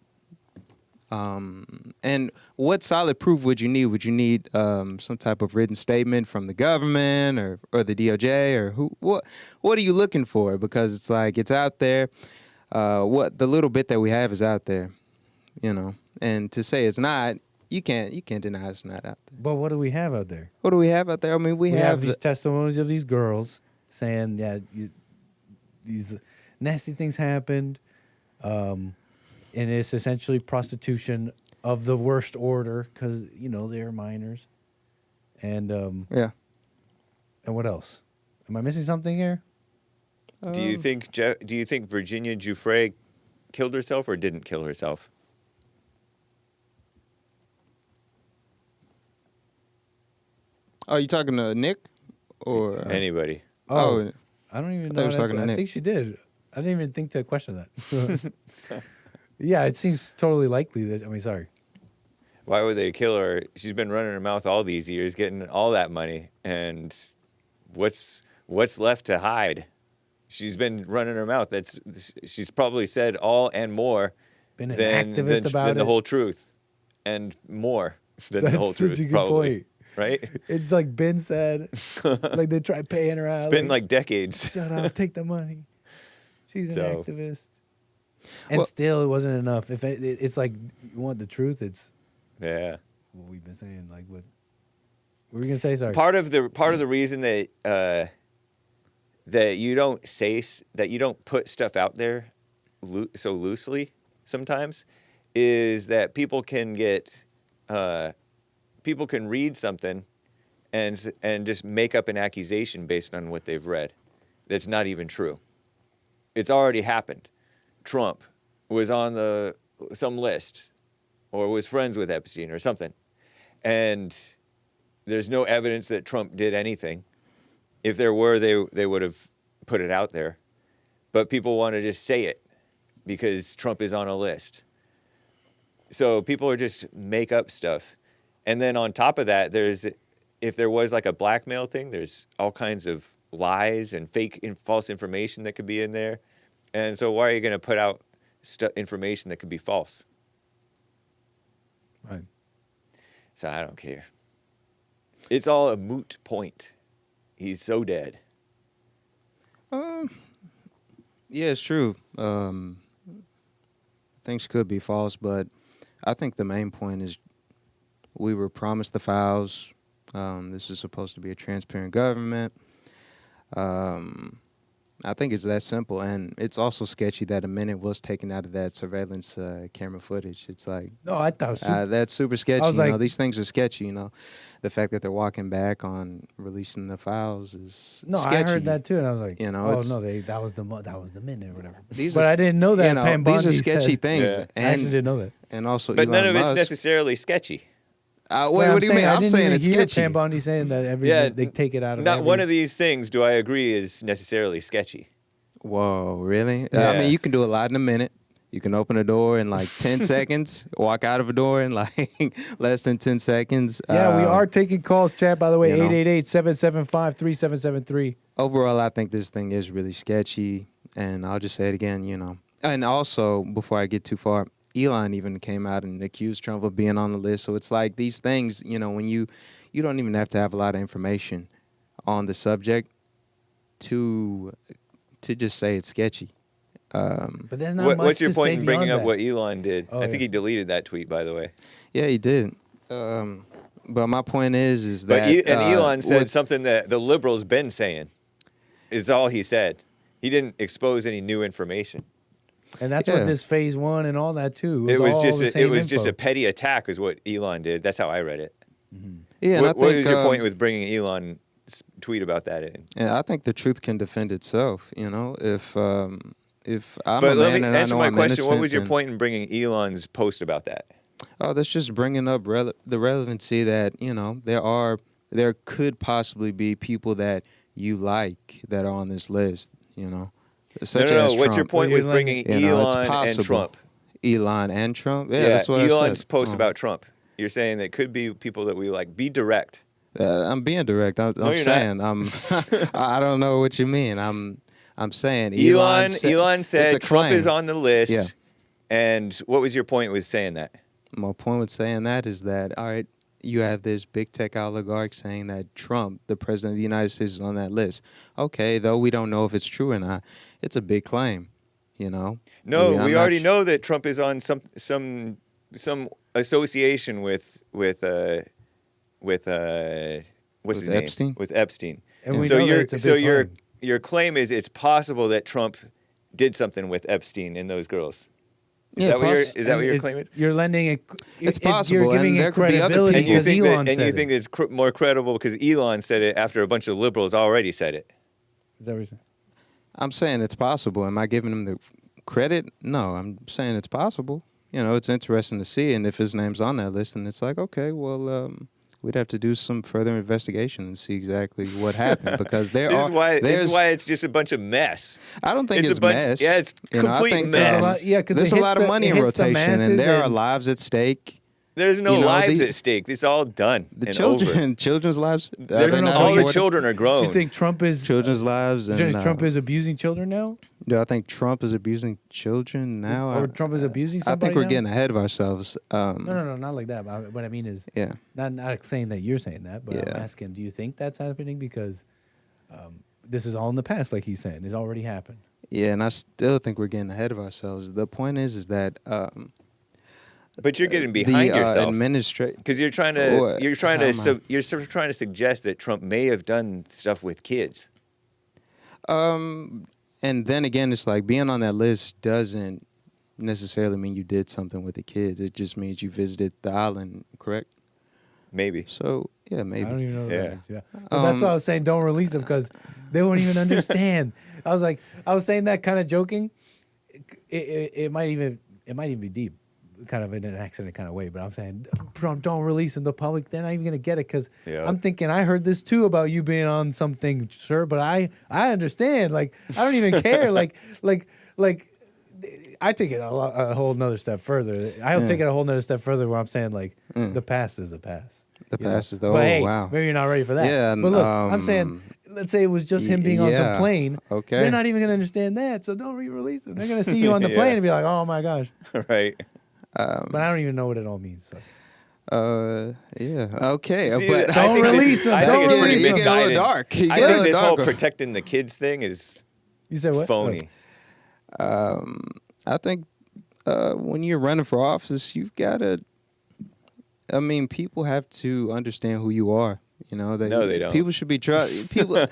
And what solid proof would you need? Would you need some type of written statement from the government or the DOJ or who? What are you looking for? Because it's like it's out there. What the little bit that we have is out there, And to say it's not, you can't deny it's not out there. but what do we have out there? What do we have out there? I mean, we We have the- these testimonies of these girls saying, yeah, these nasty things happened, and it's essentially prostitution of the worst order because they're minors, and yeah. and what else? Am I missing something here? Do you think Virginia Giuffre killed herself or didn't kill herself? Oh, you talking to Nick or Anybody? Oh, I don't even thought know. you was talking to I Nick. think she did. I didn't even think to question that. Yeah, it seems totally likely that. I mean, sorry. Why would they kill her? She's been running her mouth all these years, getting all that money, and what's left to hide? She's been running her mouth. She's probably said all and more Been an than activist about the it. whole truth, and more than the That's whole such truth. a good Probably, point. right? It's like Ben said, like they tried paying her out. It's been like decades. shut up, take the money. She's an So- activist. And Well- still, it wasn't enough. If it's like you want the truth, it's Yeah. what we've been saying. Like what were we gonna say? Sorry. Part of the reason that that you don't put stuff out there so loosely sometimes is that people can read something and just make up an accusation based on what they've read that's not even true. It's already happened. Trump was on some list or was friends with Epstein or something. And there's no evidence that Trump did anything. If there were, they would have put it out there. But people want to just say it because Trump is on a list. So people are just make up stuff. And then on top of that, if there was like a blackmail thing, there's all kinds of lies and fake and false information that could be in there. And so why are you going to put out information that could be false? Right. So I don't care. It's all a moot point. He's so dead. Yeah, it's true. Things could be false, but I think the main point is we were promised the files. This is supposed to be a transparent government. I think it's that simple, and it's also sketchy that a minute was taken out of that surveillance camera footage. It's like, No, I thought it was that's super sketchy. was like- These things are sketchy. The fact that they're walking back on releasing the files is No, sketchy. I heard that too, and I was like, Oh, that was the minute or whatever. These But are I didn't know that. Pam these are Bondi sketchy said- things, Yeah. I actually didn't know that. and also, But none Elon of it's Musk. necessarily sketchy. Wait, But what do you mean? I I'm didn't saying even it's hear sketchy. Pam Bondi saying that they take it out of Not one every- of these things do I agree is necessarily sketchy. Whoa, really? I Yeah. mean, you can do a lot in a minute. You can open a door in like 10 seconds, walk out of a door in like less than 10 seconds. Yeah, we are taking calls, chat, by the way, you know. 888-775-3773. Overall, I think this thing is really sketchy. And I'll just say it again, And also, before I get too far, Elon even came out and accused Trump of being on the list. So it's like these things, when you don't even have to have a lot of information on the subject to just say it's sketchy. But there's not much What's your to point say in bringing beyond up that. what Elon did? Oh, I think yeah. he deleted that tweet, by the way. Yeah, he did. But my point is But that... Elon said with- something that the liberals been saying. Is all he said. He didn't expose any new information. And that's Yeah. what this phase one and all that too. It was all just the it same was just a info. petty attack, is what Elon did. That's how I read it. Yeah, and I What think, was your point with bringing Elon's tweet about that in? Yeah, I think the truth can defend itself. If I'm But a let man me and I answer know my I'm question. What innocent, was your then- point in bringing Elon's post about that? Oh, that's just bringing up the relevancy that there could possibly be people that you like that are on this list. Such No. as What's your Trump. point with Elon- bringing It's Elon and possible. Trump? Elon and Trump. Yeah, that's what Elon's I said. post Oh. about Trump. You're saying that could be people that we like. Be direct. I'm being direct. I'm you're saying I don't know what you mean. I'm saying Elon it's said a Trump is claim. on the list. Yeah. And what was your point with saying that? My point with saying that is that, all right, you have this big tech oligarch saying that Trump, the president of the United States, is on that list. Okay, though we don't know if it's true or not, it's a big claim, No, I'm we not already sh- know that Trump is on some association with what's With his name? Epstein? With Epstein. And we so know that your it's a big so your claim. your claim is it's possible that Trump did something with Epstein and those girls. Is Yeah, that what your poss- is that what your It's- claim is? You're lending it. It's You're possible, giving and it there could be other credibility And you because think Elon that, and said you it. think it's more credible because Elon said it after a bunch of liberals already said it. Is that what you're saying? I'm saying it's possible. Am I giving him the credit? No, I'm saying it's possible. It's interesting to see, and if his name's on that list, then it's like, okay, well, we'd have to do some further investigation and see exactly what happened because This is why it's just a bunch of mess. I don't think It's it's, a bunch- mess. yeah, it's I complete think mess. Yeah, 'cause there's it a hits lot of the- money it in hits the rotation, masses and there are and- lives at stake. There's no lives these- at stake. It's all done The and children, over. children's lives. They're are not all the important? children are grown. You think Trump is Children's lives, you and think Trump is abusing children now, do I think Trump is abusing children now? or Trump is abusing I somebody? think we're now? getting ahead of ourselves. No, not like that. But what I mean is, Yeah. not saying that you're saying that, but I'm Yeah. asking, do you think that's happening? Because this is all in the past, like he's saying. It's already happened. Yeah, and I still think we're getting ahead of ourselves. The point is that But you're getting behind the yourself administration. because you're trying to trying to suggest that Trump may have done stuff with kids. And then again, it's like being on that list doesn't necessarily mean you did something with the kids. It just means you visited the island, correct? Maybe. So yeah, maybe. I don't even know what Yeah. that is. Yeah. But that's why I was saying don't release them because they won't even understand. I was saying that kind of joking. It might even be deep, kind of in an accident kind of way. But I'm saying don't release in the public. They're not even gonna get it because Yeah. I'm thinking I heard this too about you being on something, sir. But I understand. Like I don't even care. like I take it a whole nother step further. I'll take it a whole nother step further where I'm saying like the past is a past. The you know? past is the But hey, wow. maybe you're not ready for that. Yeah, but look, I'm saying, let's say it was just him being on some yeah, plane. okay. They're not even gonna understand that, so don't re-release it. They're gonna see you on the Yeah. plane and be like, "Oh my gosh!" Right. But I don't even know what it all means. So. Yeah. Okay. See, but I Don't think this release is- them. I Don't think it's pretty release them. It get a little misguided. dark. It I get a think little this whole darker. protecting the kids thing is You said what? phony. I think when you're running for office, you've got to. I mean, people have to understand who you are. You know, No, they don't. People should be people.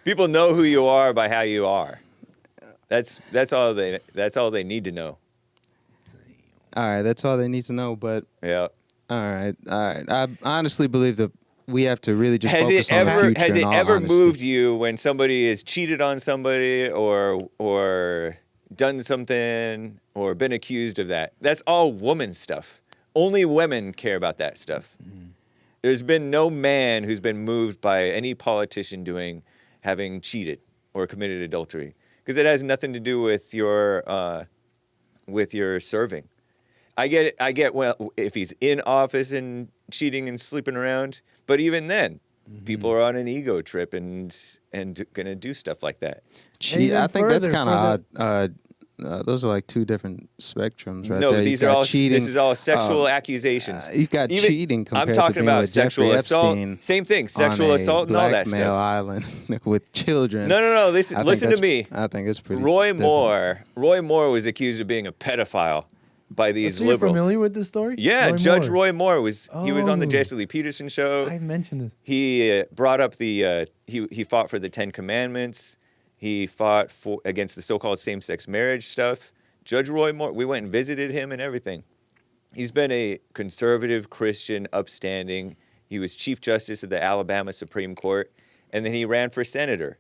People know who you are by how you are. That's all they need to know. All right, that's all they need to know. But Yeah. all right. I honestly believe that we have to really just Has focus it on the ever future. has in it all ever honesty. moved you when somebody has cheated on somebody or done something or been accused of that? That's all woman stuff. Only women care about that stuff. There's been no man who's been moved by any politician having cheated or committed adultery because it has nothing to do with your serving. I get well if he's in office and cheating and sleeping around, but even then, people are on an ego trip and gonna do stuff like that. Cheat. even I think that's further, kind of odd. Those are like two different spectrums, right No, there. these You've are got all cheating. this is all sexual accusations. You've got Even- cheating compared I'm to talking being about with sexual Jeffrey assault. Epstein Same thing, on sexual a assault and all that blackmail stuff. island with children. No. I think Listen to that's- me. I think it's pretty. Roy different. Moore was accused of being a pedophile by these So you're liberals. familiar with this story? Yeah, Judge Roy Moore was on the Oh. Jesse Lee Peterson show. I mentioned this. He brought up the he fought for the 10 Commandments. He fought against the so-called same-sex marriage stuff. Judge Roy Moore, we went and visited him and everything. He's been a conservative Christian, upstanding. He was Chief Justice of the Alabama Supreme Court, and then he ran for senator.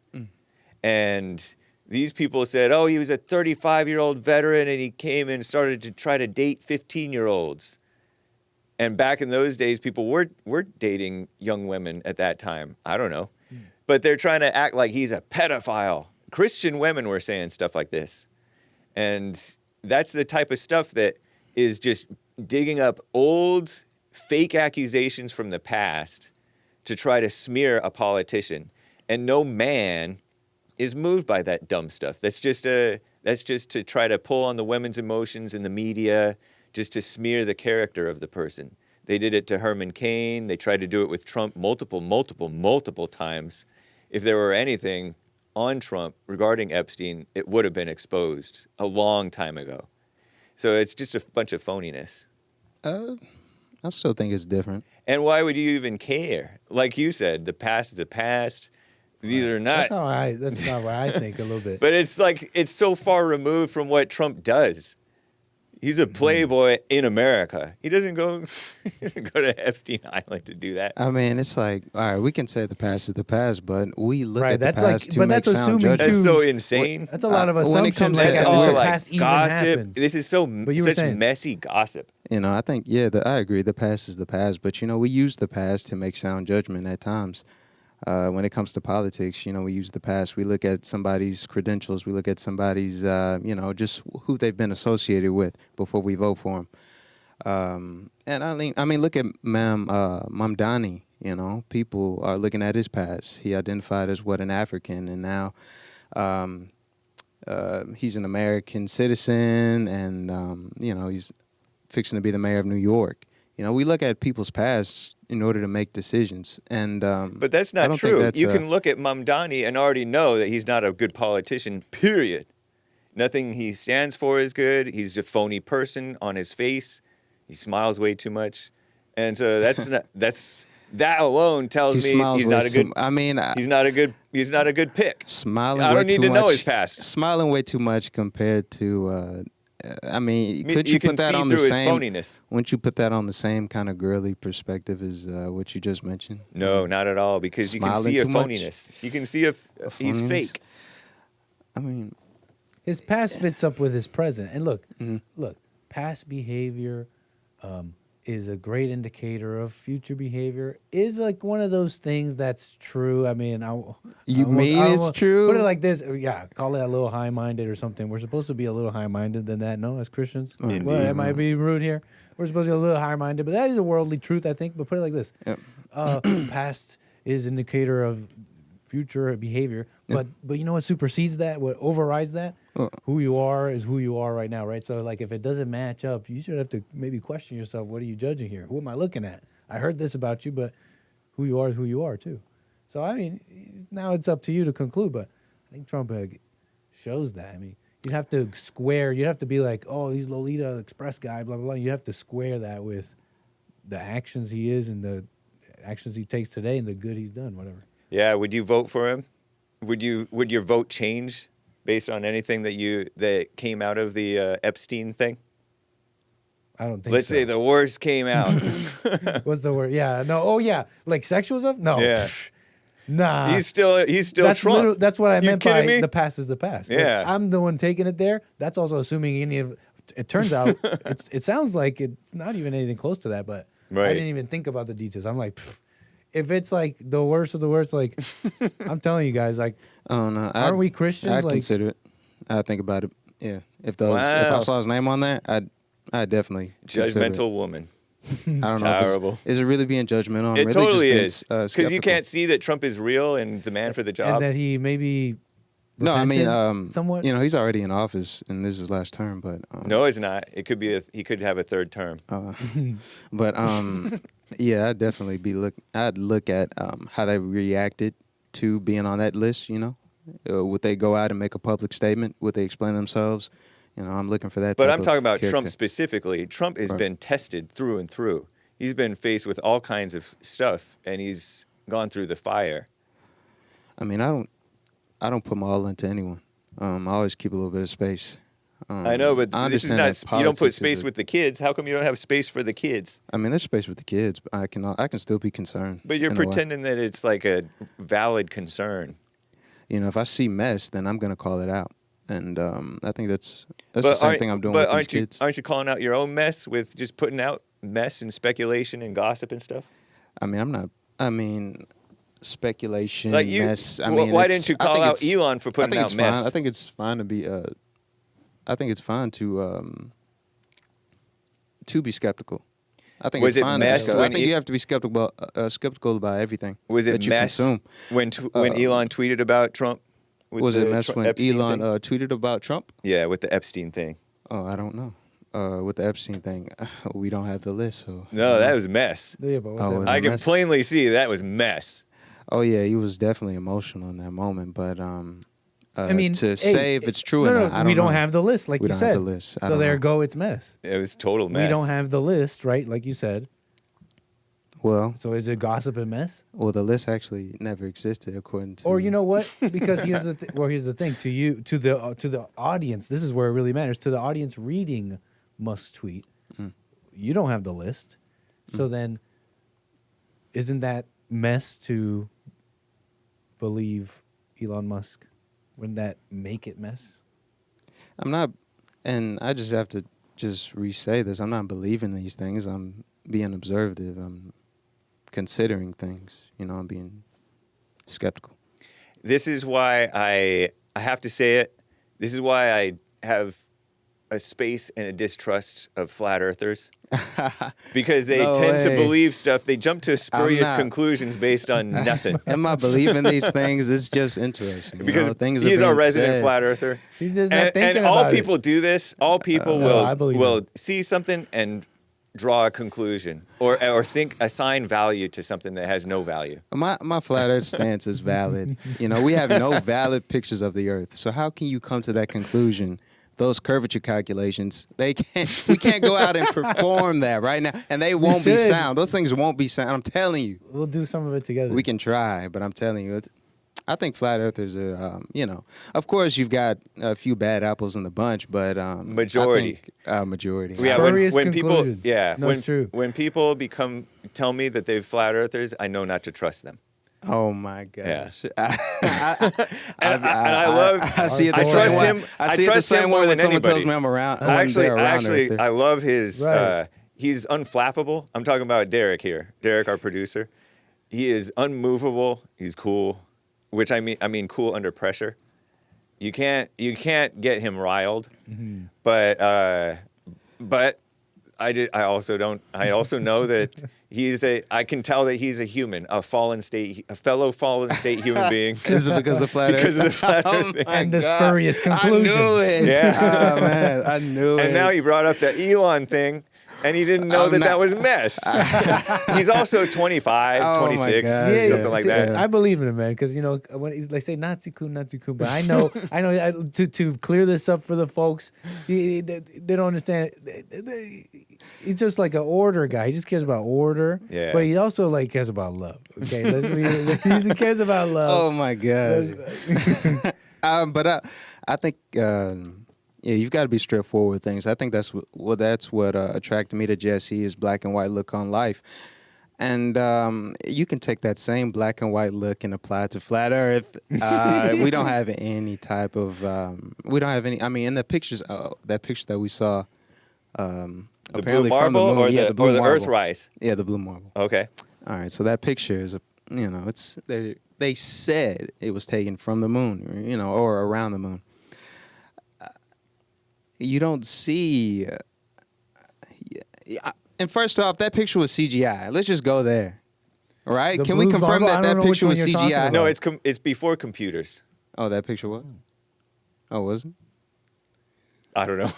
And these people said, oh, he was a 35-year-old veteran, and he came and started to try to date 15-year-olds. And back in those days, people were dating young women at that time. I don't know. But they're trying to act like he's a pedophile. Christian women were saying stuff like this. And that's the type of stuff that is just digging up old fake accusations from the past to try to smear a politician. And no man is moved by that dumb stuff. That's just to try to pull on the women's emotions in the media, just to smear the character of the person. They did it to Herman Cain. They tried to do it with Trump multiple times. If there were anything on Trump regarding Epstein, it would have been exposed a long time ago. So it's just a bunch of phoniness. I still think it's different. And why would you even care? Like you said, the past is the past. These are not. That's not what I think a little bit. But it's like it's so far removed from what Trump does. He's a playboy in America. He doesn't go to Epstein Island to do that. I mean, it's like, all right, we can say the past is the past, but we look Right, at the that's like- past to but make that's sound assuming judgments. That's too- so insane. That's a lot of when assumption. it comes like, to That's as that, if all the like past even gossip. happened. This is so But you were such saying- messy gossip. You know, I think, I agree. The past is the past, but we use the past to make sound judgment at times. When it comes to politics, we use the past. We look at somebody's credentials. We look at somebody's, just who they've been associated with before we vote for them. And I mean, look at Mamdani. People are looking at his past. He identified as an African, and now he's an American citizen, and he's fixing to be the mayor of New York. We look at people's past in order to make decisions, and But that's I not don't true. think that's You can look at Mamdani and already know that he's not a good politician, period. Nothing he stands for is good. He's a phony person on his face. He smiles way too much. And so that alone tells me he's not a good he's not a good pick. Smiling. I way don't need too to know much- his past. Smiling way too much compared to I mean, could you you can put that see on the through his same? phoniness. Wouldn't you put that on the same kind of girly perspective as what you just mentioned? No, not at all, because you can Smiling see a too much? phoniness. You can see if he's phoniness? fake. I mean, His past fits up with his present. And look, past behavior is a great indicator of future behavior. Is like one of those things that's true. I mean, You mean it's true? Put it like this. Yeah, call it a little high-minded or something. We're supposed to be a little high-minded than that, no, as Christians? Indeed. Well, that might be rude here. We're supposed to be a little higher-minded, but that is a worldly truth, I think. But put it like this. Yep. Past is indicator of future behavior. But you know what supersedes that? What overrides that? Who you are is who you are right now, right? So like if it doesn't match up, you should have to maybe question yourself. What are you judging here? Who am I looking at? I heard this about you, but who you are is who you are too. So I mean, now it's up to you to conclude. But I think Trump shows that. I mean, you'd have to square. You'd have to be like, oh, he's Lolita Express guy, blah blah blah. You have to square that with the actions he is and the actions he takes today and the good he's done, whatever. Yeah, would you vote for him? Would your vote change based on anything that came out of the Epstein thing? I don't think Let's so. say the worst came out. What's the word? Yeah, no. Oh yeah, like sexual stuff? No. Yeah. Nah. He's still that's Trump. That's what I You meant by kidding me? the past is the past. But Yeah. I'm the one taking it there. That's also assuming any of. It turns out it sounds like it's not even anything close to that, but I Right. didn't even think about the details. I'm like, if it's like the worst of the worst, like I'm telling you guys, like, I don't know. aren't we Christians? I'd Like, consider it. I'd think about it. Yeah. If I Wow. saw his name on there, I'd definitely consider it. Judgmental woman. I don't Terrible. know. Is it really being judgmental? I'm It really totally just being, is. Because you skeptical. can't see that Trump is real and the man for the job. and that he maybe. No, I mean, repented somewhat. you know, he's already in office, and this is his last term. But No, it's not. It could be. He could have a third term. but yeah, I'd definitely I'd look at how they reacted to being on that list. You know, would they go out and make a public statement? Would they explain themselves? You know, I'm looking for that. But type I'm of talking about character. Trump specifically. Trump has Right. been tested through and through. He's been faced with all kinds of stuff, and he's gone through the fire. I mean, I don't put my all into anyone. I always keep a little bit of space. I know, but I this is understand not. that You don't put politics is space with the kids. How come you don't have space for the kids? I mean, there's space with the kids, but I can still be concerned. But you're in a way. pretending that it's like a valid concern. You know, if I see mess, then I'm gonna call it out, and I think that's But the same aren't- thing I'm doing But with these kids. aren't you calling out your own mess with just putting out mess and speculation and gossip and stuff? I mean, I'm not. I mean, speculation, Like you, mess. I wh- mean, why it's- didn't you I call think out it's- Elon for putting I think out it's mess? Fine. I think it's fine to be. I think it's fine to be skeptical. I think Was it's it fine. To be mess skeptical. I when think you have to be skeptical about everything. Was it that you mess consume. when Elon tweeted about Trump? With Was it the mess when Epstein Elon thing? tweeted about Trump? Yeah, with the Epstein thing. Oh, I don't know. With the Epstein thing, we don't have the list. So No, that was mess. Yeah, but what's Oh, that? was I it can mess? plainly see that was mess. Oh yeah, he was definitely emotional in that moment. But I mean, to hey, say if it's true no, or no, not, I don't we don't know. have the list, like We you don't said. have the list. I So don't there know. go, it's mess. It was total mess. We don't have the list, right? Like you said. Well, So is it gossip and mess? the list actually never existed according to. Or you know what? Because here's the here's the thing. To the audience, this is where it really matters. To the audience reading Musk's tweet, you don't have the list. So then, isn't that mess to believe Elon Musk? Wouldn't that make it mess? I'm not, and I just have to just re-say this. I'm not believing these things. I'm being observative. I'm considering things. You know, I'm being skeptical. This is why I have to say it. This is why I have a space and a distrust of flat earthers. Because they No tend to way. believe stuff. They jump to spurious not. conclusions based on nothing. Am I believing these things? It's just interesting. You Because know, things he's are a being resident said. flat earther. He's just not And thinking all about it. people do this. All people No, I believe will it. see something and draw a conclusion or assign value to something that has no value. My flat Earth stance is valid. You know, we have no valid pictures of the Earth. So how can you come to that conclusion? Those curvature calculations, we can't go out and perform that right now, and they won't be should. sound. Those things won't be sound. I'm telling you, We'll do some of it together. we can try, but I'm telling you, I think flat earthers are, of course you've got a few bad apples in the bunch, but Majority. I think, majority. Yeah, Spurious when people, conclusions. yeah, No, it's true. when people tell me that they've flat earthers, I know not to trust them. Oh my gosh! And I love. I see it the I same trust way. him. I see it the trust same him way more when than someone tells anybody. me I'm around. I love his. Right. He's unflappable. I'm talking about Derrick here. Derrick, our producer. He is unmovable. He's cool, which I mean cool under pressure. You can't get him riled, but I also know that I can tell that he's a human, a fellow fallen state human being. Is it because of flat Because of the flat Oh earth thing. my And the God. spurious conclusions. I knew it. Yeah. Oh man, I knew it. And now he brought up the Elon thing, and he didn't know that was a mess. He's also 25, Oh, my 26, God. something like that. I believe in it, man, because when they say Nazi kun, but I know to clear this up for the folks, they don't understand. He's just like an order guy. He just cares about order. Yeah. But he also cares about love. Okay, he cares about love. Oh my God. But I think you've got to be straightforward with things. I think that's what attracted me to Jesse, his black and white look on life. And you can take that same black and white look and apply it to flat Earth. We don't have any type of I mean, in the pictures, that picture that we saw. The apparently blue from the marble moon. or the marble. Earthrise? Yeah, the blue marble. Okay. All right, so that picture is they said it was taken from the moon, or around the moon. You don't see. And first off, that picture was CGI. Let's just go there, right? The Can we blue confirm marble? that I don't know picture which was one you're talking CGI? about. No, it's before computers. Oh, that picture was. Oh, was it? I don't know.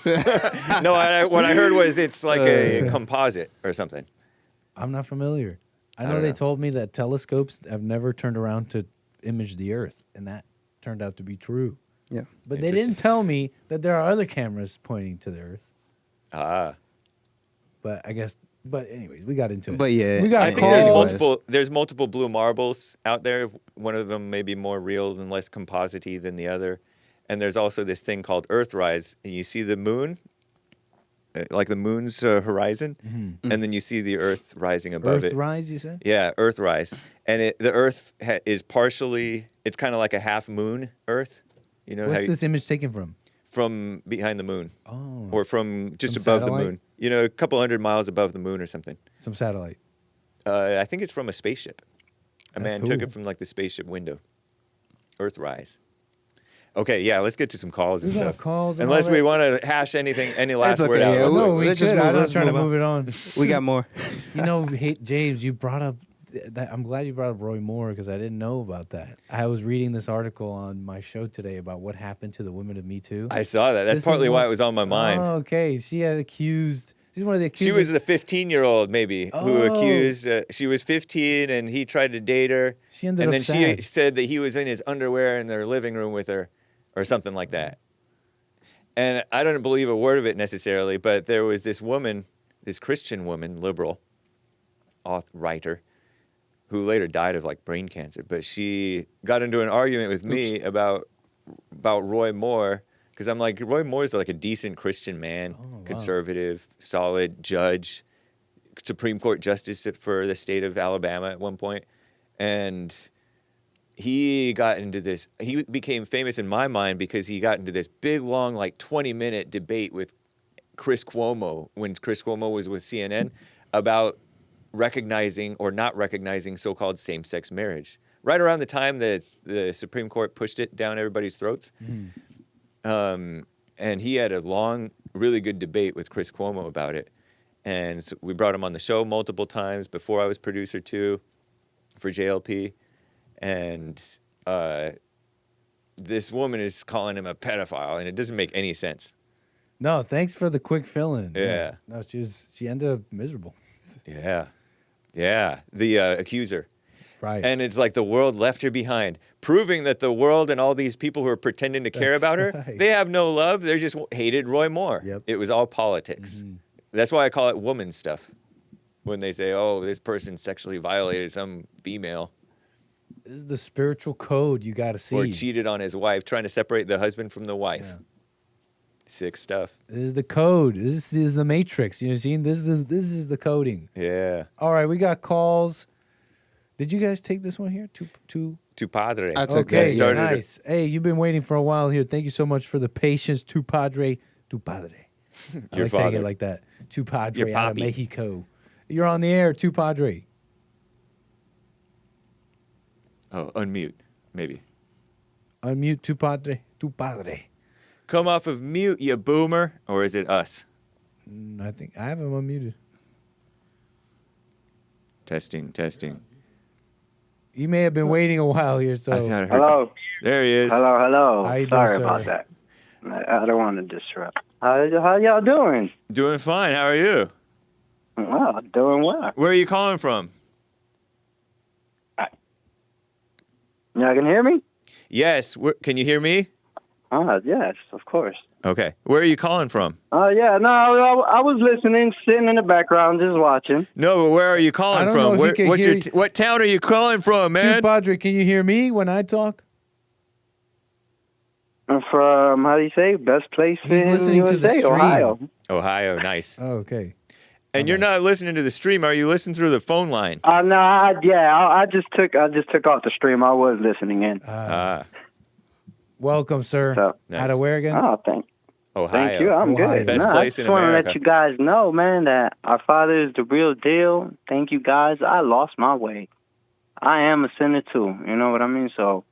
No, what I heard was it's like a composite or something. I'm not familiar. I know don't they know. told me that telescopes have never turned around to image the Earth, and that turned out to be true. Yeah. But they didn't tell me that there are other cameras pointing to the Earth. Ah. But anyways, we got into it. But yeah, we got I I think calls. there's multiple blue marbles out there. One of them may be more real and less composite-y than the other. And there's also this thing called Earthrise. And you see the moon, like the moon's horizon, and then you see the Earth rising above it. Earthrise, you said? Yeah, Earthrise. And the Earth is partially, it's kind of like a half moon Earth. You know, What's this image taken from? from behind the moon Oh, or from just Some above satellite? the moon. You know, a couple 100 miles above the moon or something. some satellite. I think it's from a spaceship. A That's man took cool. it from like the spaceship window. Earthrise. Okay, yeah, let's get to some calls and We got stuff. calls and Unless all we that. want to hash any last okay, word out. yeah, No, we let's just could. move- I'm not let's trying to move move it on. We got more. James, you brought up that. I'm glad you brought up Roy Moore because I didn't know about that. I was reading this article on my show today about what happened to the women of Me Too. I saw that. That's This is partly why what- it was on my mind. Oh, okay. She had accused. She's one of the accused. She was the 15-year-old, maybe, who Oh. accused. She was 15, and he tried to date her. She ended and up then sad. she said that he was in his underwear in their living room with her, or something like that. And I don't believe a word of it necessarily, but there was this woman, this Christian woman, liberal, writer, who later died of like brain cancer. But she got into an argument with me about Roy Moore. Because I'm like, Roy Moore's like a decent Christian man, wow. conservative, solid judge, Supreme Court justice for the state of Alabama at one point. And he got into this, he became famous in my mind because he got into this big, long, like 20-minute debate with Chris Cuomo when Chris Cuomo was with CNN about recognizing or not recognizing so-called same-sex marriage. Right around the time that the Supreme Court pushed it down everybody's throats. And he had a long, really good debate with Chris Cuomo about it. And so we brought him on the show multiple times before I was producer too for JLP. And this woman is calling him a pedophile, and it doesn't make any sense. No, thanks for the quick fill-in. Yeah. No, she ended up miserable. Yeah. Yeah. The accuser. Right. And it's like the world left her behind, proving that the world and all these people who are pretending to care That's about her, right. they have no love. They just hated Roy Moore. Yep. It was all politics. That's why I call it woman stuff. When they say, oh, this person sexually violated some female. This is the spiritual code you got to see. Or cheated on his wife, trying to separate the husband from the wife. Yeah. Sick stuff. This is the code. This is the matrix. You know what I'm saying? This is the coding. Yeah. All right, we got calls. Did you guys take this one here? Tu padre. I took Okay, that. Started it. nice. Hey, you've been waiting for a while here. Thank you so much for the patience. Tu padre, tu padre. I Your like saying father. it like that. Tu padre Your out of papi. Mexico. You're on the air, tu padre. Oh, unmute, maybe. Unmute tu padre, tu padre. Come off of mute, you boomer. Or is it us? I think I have him unmuted. Testing. You may have been waiting a while here, so I thought I heard Hello. something. There he is. Hello. How you doing, Sorry sir? about that. I don't want to disrupt. How y'all doing? Doing fine. How are you? Well, doing well. Where are you calling from? Y'all can hear me? Yes. Can you hear me? Yes, of course. Okay. Where are you calling from? Yeah, no, I was listening, sitting in the background, just watching. No, but where are you I calling don't know from? if he can What's hear your what town are you calling from, tu man? padre, can you hear me when I talk? I'm from, how do you say, best place He's in listening to USA, the stream. Ohio. Ohio. Nice. Oh, okay. And you're not listening to the stream. Are you listening through the phone line? No, I just took off the stream. I was listening in. Welcome, sir. So, Nice. Out of where again? oh, Ohio. thank you. I'm Ohio. good. Best I place just in want to America. let you guys know, man, that our Father is the real deal. Thank you, guys. I lost my way. I am a sinner too. You know what I mean? So,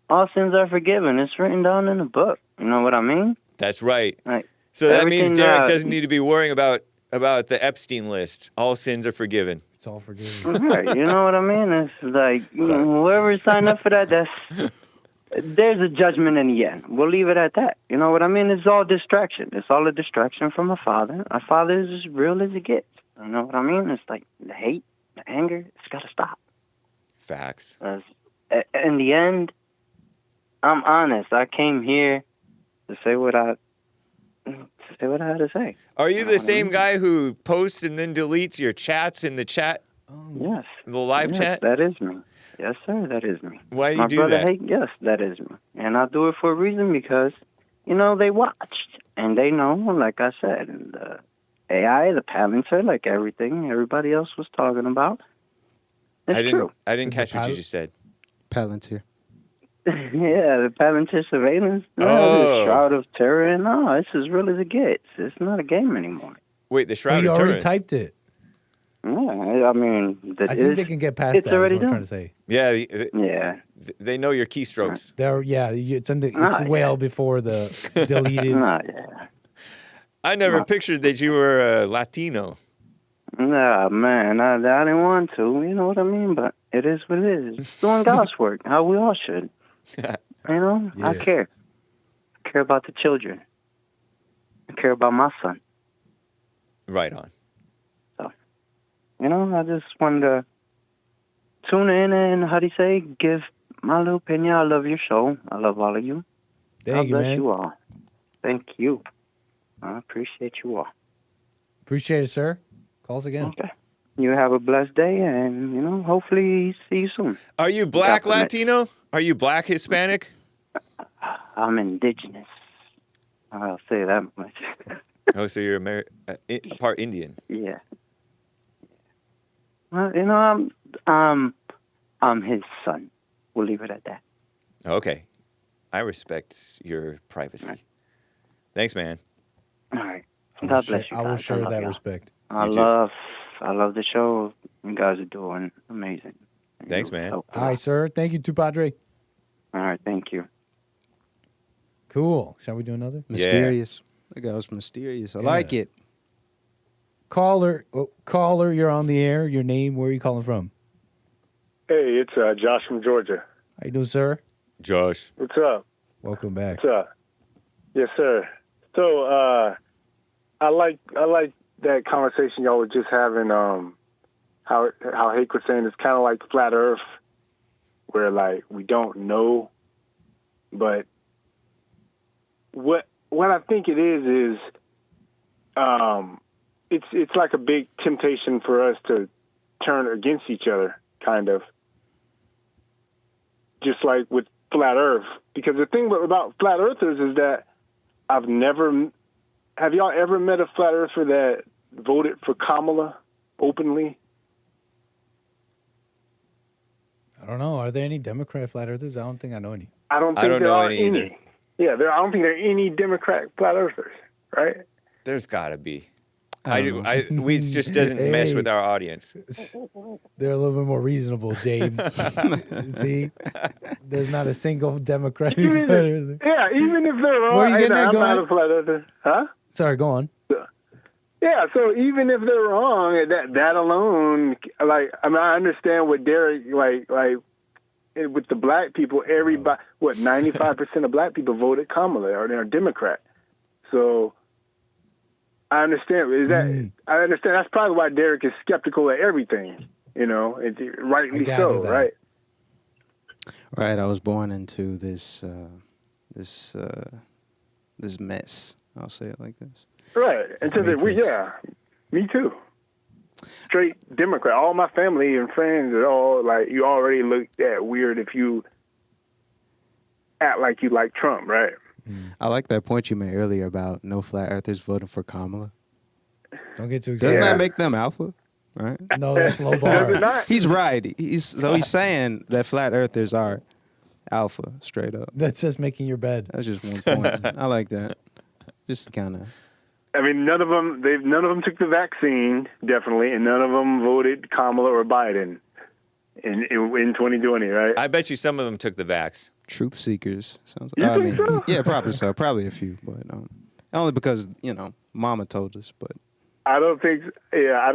all sins are forgiven. It's written down in the book. You know what I mean? That's right. Like, So that means everything Derrick that- doesn't need to be worrying about the Epstein List. All sins are forgiven. It's all forgiven. Right, you know what I mean? It's like Sorry. whoever signed up for that, there's a judgment in the end. We'll leave it at that. You know what I mean? It's all distraction. It's all a distraction from our Father. Our Father is as real as it gets. You know what I mean? It's like the hate, the anger. It's got to stop. Facts. In the end, I'm honest. I came here to say what I had to say. Are you the same guy who posts and then deletes your chats in the chat, Yes. the live Yes, chat? that is me. Yes, sir, that is me. Why do you My do brother that? Hate, yes, that is me. And I do it for a reason because, they watched. And they know, like I said, the AI, the Palantir, like everybody else was talking about. It's true. I didn't catch what you just said. Palantir. Yeah, the Palantir surveillance. No, Oh. the Shroud of Terror. No, it's as real as it gets. It's not a game anymore. Wait, the Well, Shroud you of already Turin. typed it. Yeah, I mean, I think they can get past it's that. Is already what I'm done. trying to say. Yeah, Yeah. they know your keystrokes. It's well before the deleted. Yeah. I never pictured that you were Latino. Nah, man, I didn't want to. You know what I mean? But it is what it is. It's doing God's work, how we all should. I Yeah. care. I care about the children. I care about my son. Right on. I just wanted to tune in and, how do you say, give my little opinion. I love your show. I love all of you. God Thank you, bless man. you all. Thank you. I appreciate you all. Appreciate it, sir. Calls again. Okay. You have a blessed day, and, hopefully see you soon. Are you black God permit. Latino? Are you black Hispanic? I'm indigenous. I'll say that much. Oh, so you're part Indian. Yeah. Well, I'm his son. We'll leave it at that. Okay. I respect your privacy. Thanks, man. All right. God bless you. I will guys. share love that y'all. respect. I You too. love the show. You guys are doing amazing. Thanks, You're man. so cool. All right, sir. Thank you, tu padre. All right. Thank you. Cool. Shall we do another? Mysterious. That guy was mysterious. I like it. Caller, you're on the air. Your name, where are you calling from? Hey, it's Josh from Georgia. How you doing, sir? Josh. What's up? Welcome back. What's up? Yes, sir. So, I like that conversation y'all were just having. How Hake was saying it's kind of like flat Earth, where like we don't know, but what I think it is it's like a big temptation for us to turn against each other, kind of. just like with flat Earth. Because the thing about flat earthers is that have y'all ever met a flat earther that voted for Kamala openly? I don't know. Are there any Democrat flat earthers? I don't think I know any. I don't think there know are any either. Yeah, I don't think there are any Democrat flat earthers, right? There's got to be. We just doesn't mesh with our audience. They're a little bit more reasonable, James. See? There's not a single Democratic flat earther. Yeah, even if they're wrong. Where are you getting at? I'm Go not ahead. a flat earther. Huh? Sorry, go on. Yeah, so even if they're wrong, that alone, like, I mean, I understand what Derrick, like with the black people, everybody, 95% of black people voted Kamala, or they're Democrat. So I understand. I understand. That's probably why Derrick is skeptical of everything. You know, rightly so, that. right? Right. I was born into this mess. I'll say it like this. Right. And me too. Straight Democrat. All my family and friends are all like, you already looked at weird if you act like you like Trump, right? I like that point you made earlier about no flat earthers voting for Kamala. Don't get too excited. Doesn't that make them alpha? Right? No, that's low Does it bar. not? He's right. He's saying that flat earthers are alpha, straight up. That's just making your bed. That's just one point. I like that. Just kind of. I mean, none of them took the vaccine, definitely, and none of them voted Kamala or Biden in 2020, right? I bet you some of them took the vax. Truth seekers. Sounds You think so? Yeah, probably so. Probably a few, but only because, Mama told us, but I don't think, I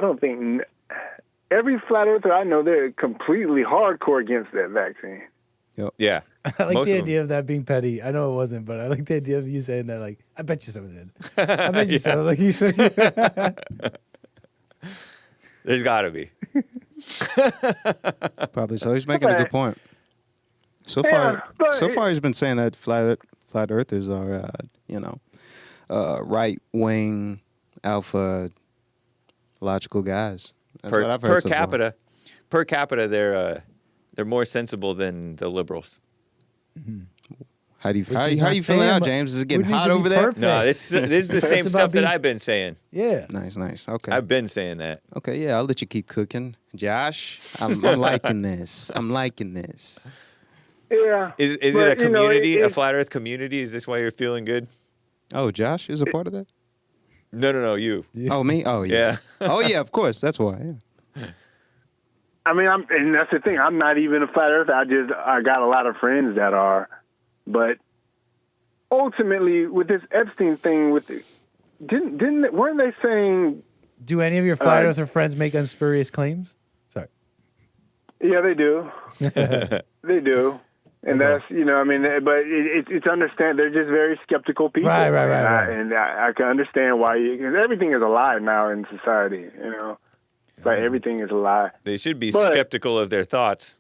don't think, every flat earther I know, they're completely hardcore against that vaccine. Yeah. I like Most the of them. idea of that being petty. I know it wasn't, but I like the idea of you saying that. Like, I bet you someone did. I bet you so. Like, There's got to be. probably so. He's making a good point. So far he's been saying that flat earthers are, right wing, alpha, logical guys. That's what I've heard Per so far. capita, they're more sensible than the liberals. How do you Which is how not you feeling saying out, mu- James? Is it we getting need hot to be over there? perfect. No, this is the same about stuff that being- I've been saying. yeah. Nice. Okay. I've been saying that. Okay, yeah, I'll let you keep cooking. Josh, I'm liking this. I'm liking this. Yeah. Is it But, a community, a it's- flat Earth community? Is this why you're feeling good? Oh, Josh is a part of that? No, you. Oh, me? Oh, yeah. Yeah. Oh, yeah, of course. That's why. Yeah. I mean, and that's the thing. I'm not even a flat earther. I got a lot of friends that are, but ultimately, with this Epstein thing, weren't they saying? Do any of your flat earther friends make unspurious claims? Sorry. Yeah, they do. They do, and that's I mean, but it's understand. They're just very skeptical people, Right. And I can understand why because everything is a lie now in society. It's like everything is a lie. They should be But- skeptical of their thoughts.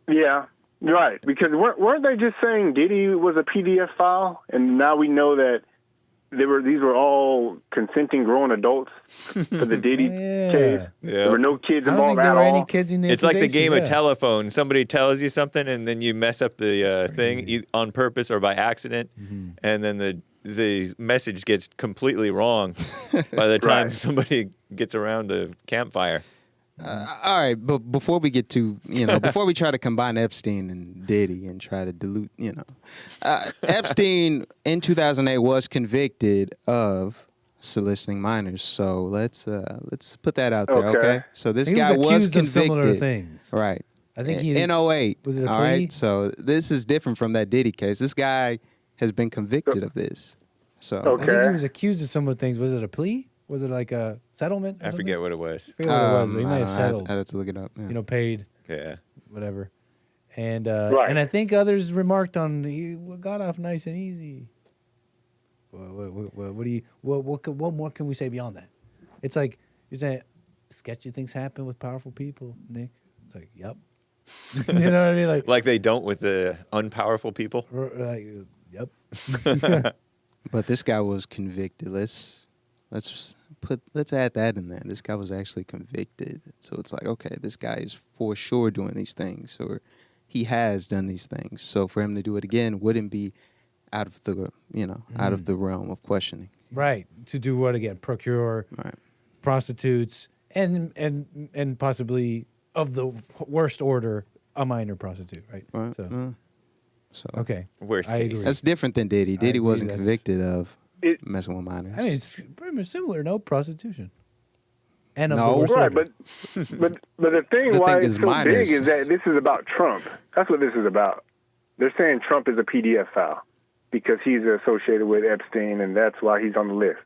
Yeah, right. Because weren't they just saying Diddy was a PDF file, and now we know that these were all consenting grown adults for the Diddy Yeah. case. Yeah. There were no kids I don't think involved there at were any all. kids in the It's like the game accusation, of telephone. Somebody tells you something, and then you mess up the thing on purpose or by accident, and then the message gets completely wrong by the time Right. somebody gets around the campfire. All right, but before we get to, before we try to combine Epstein and Diddy and try to dilute, Epstein in 2008 was convicted of soliciting minors. So let's put that out there, Okay. okay? So this He guy was accused of convicted. similar things. Right. I think he in 08. was it a all plea? right. So this is different from that Diddy case. This guy has been convicted of this. So I think he Okay. was accused of similar things. Was it a plea? Was it like a settlement? or I forget something? what it was. I forget what it was, but he I might don't have know. settled. I'd have to look it up. Yeah. Paid Yeah. whatever. And Right. and I think others remarked on he got off nice and easy. What more can we say beyond that? It's like you're saying sketchy things happen with powerful people, Nick. It's like, yep. You know what I mean? Like they don't with the unpowerful people. Yep. But this guy was convicted. Let's add that in there. This guy was actually convicted. So it's like, okay, this guy is for sure doing these things, or he has done these things. So for him to do it again wouldn't be out of the out of the realm of questioning. Right. To do what again? Procure Right. prostitutes and possibly of the worst order, a minor prostitute, right? Right. So So okay. Worst I case. agree. that's different than Diddy. Diddy agree, wasn't that's- convicted of It- messing with minors. I mean, it's pretty much similar, no prostitution. And of No. the worst Right, order. but the thing The why thing it's is so minors. big is that this is about Trump. That's what this is about. They're saying Trump is a PDF file because he's associated with Epstein, and that's why he's on the list.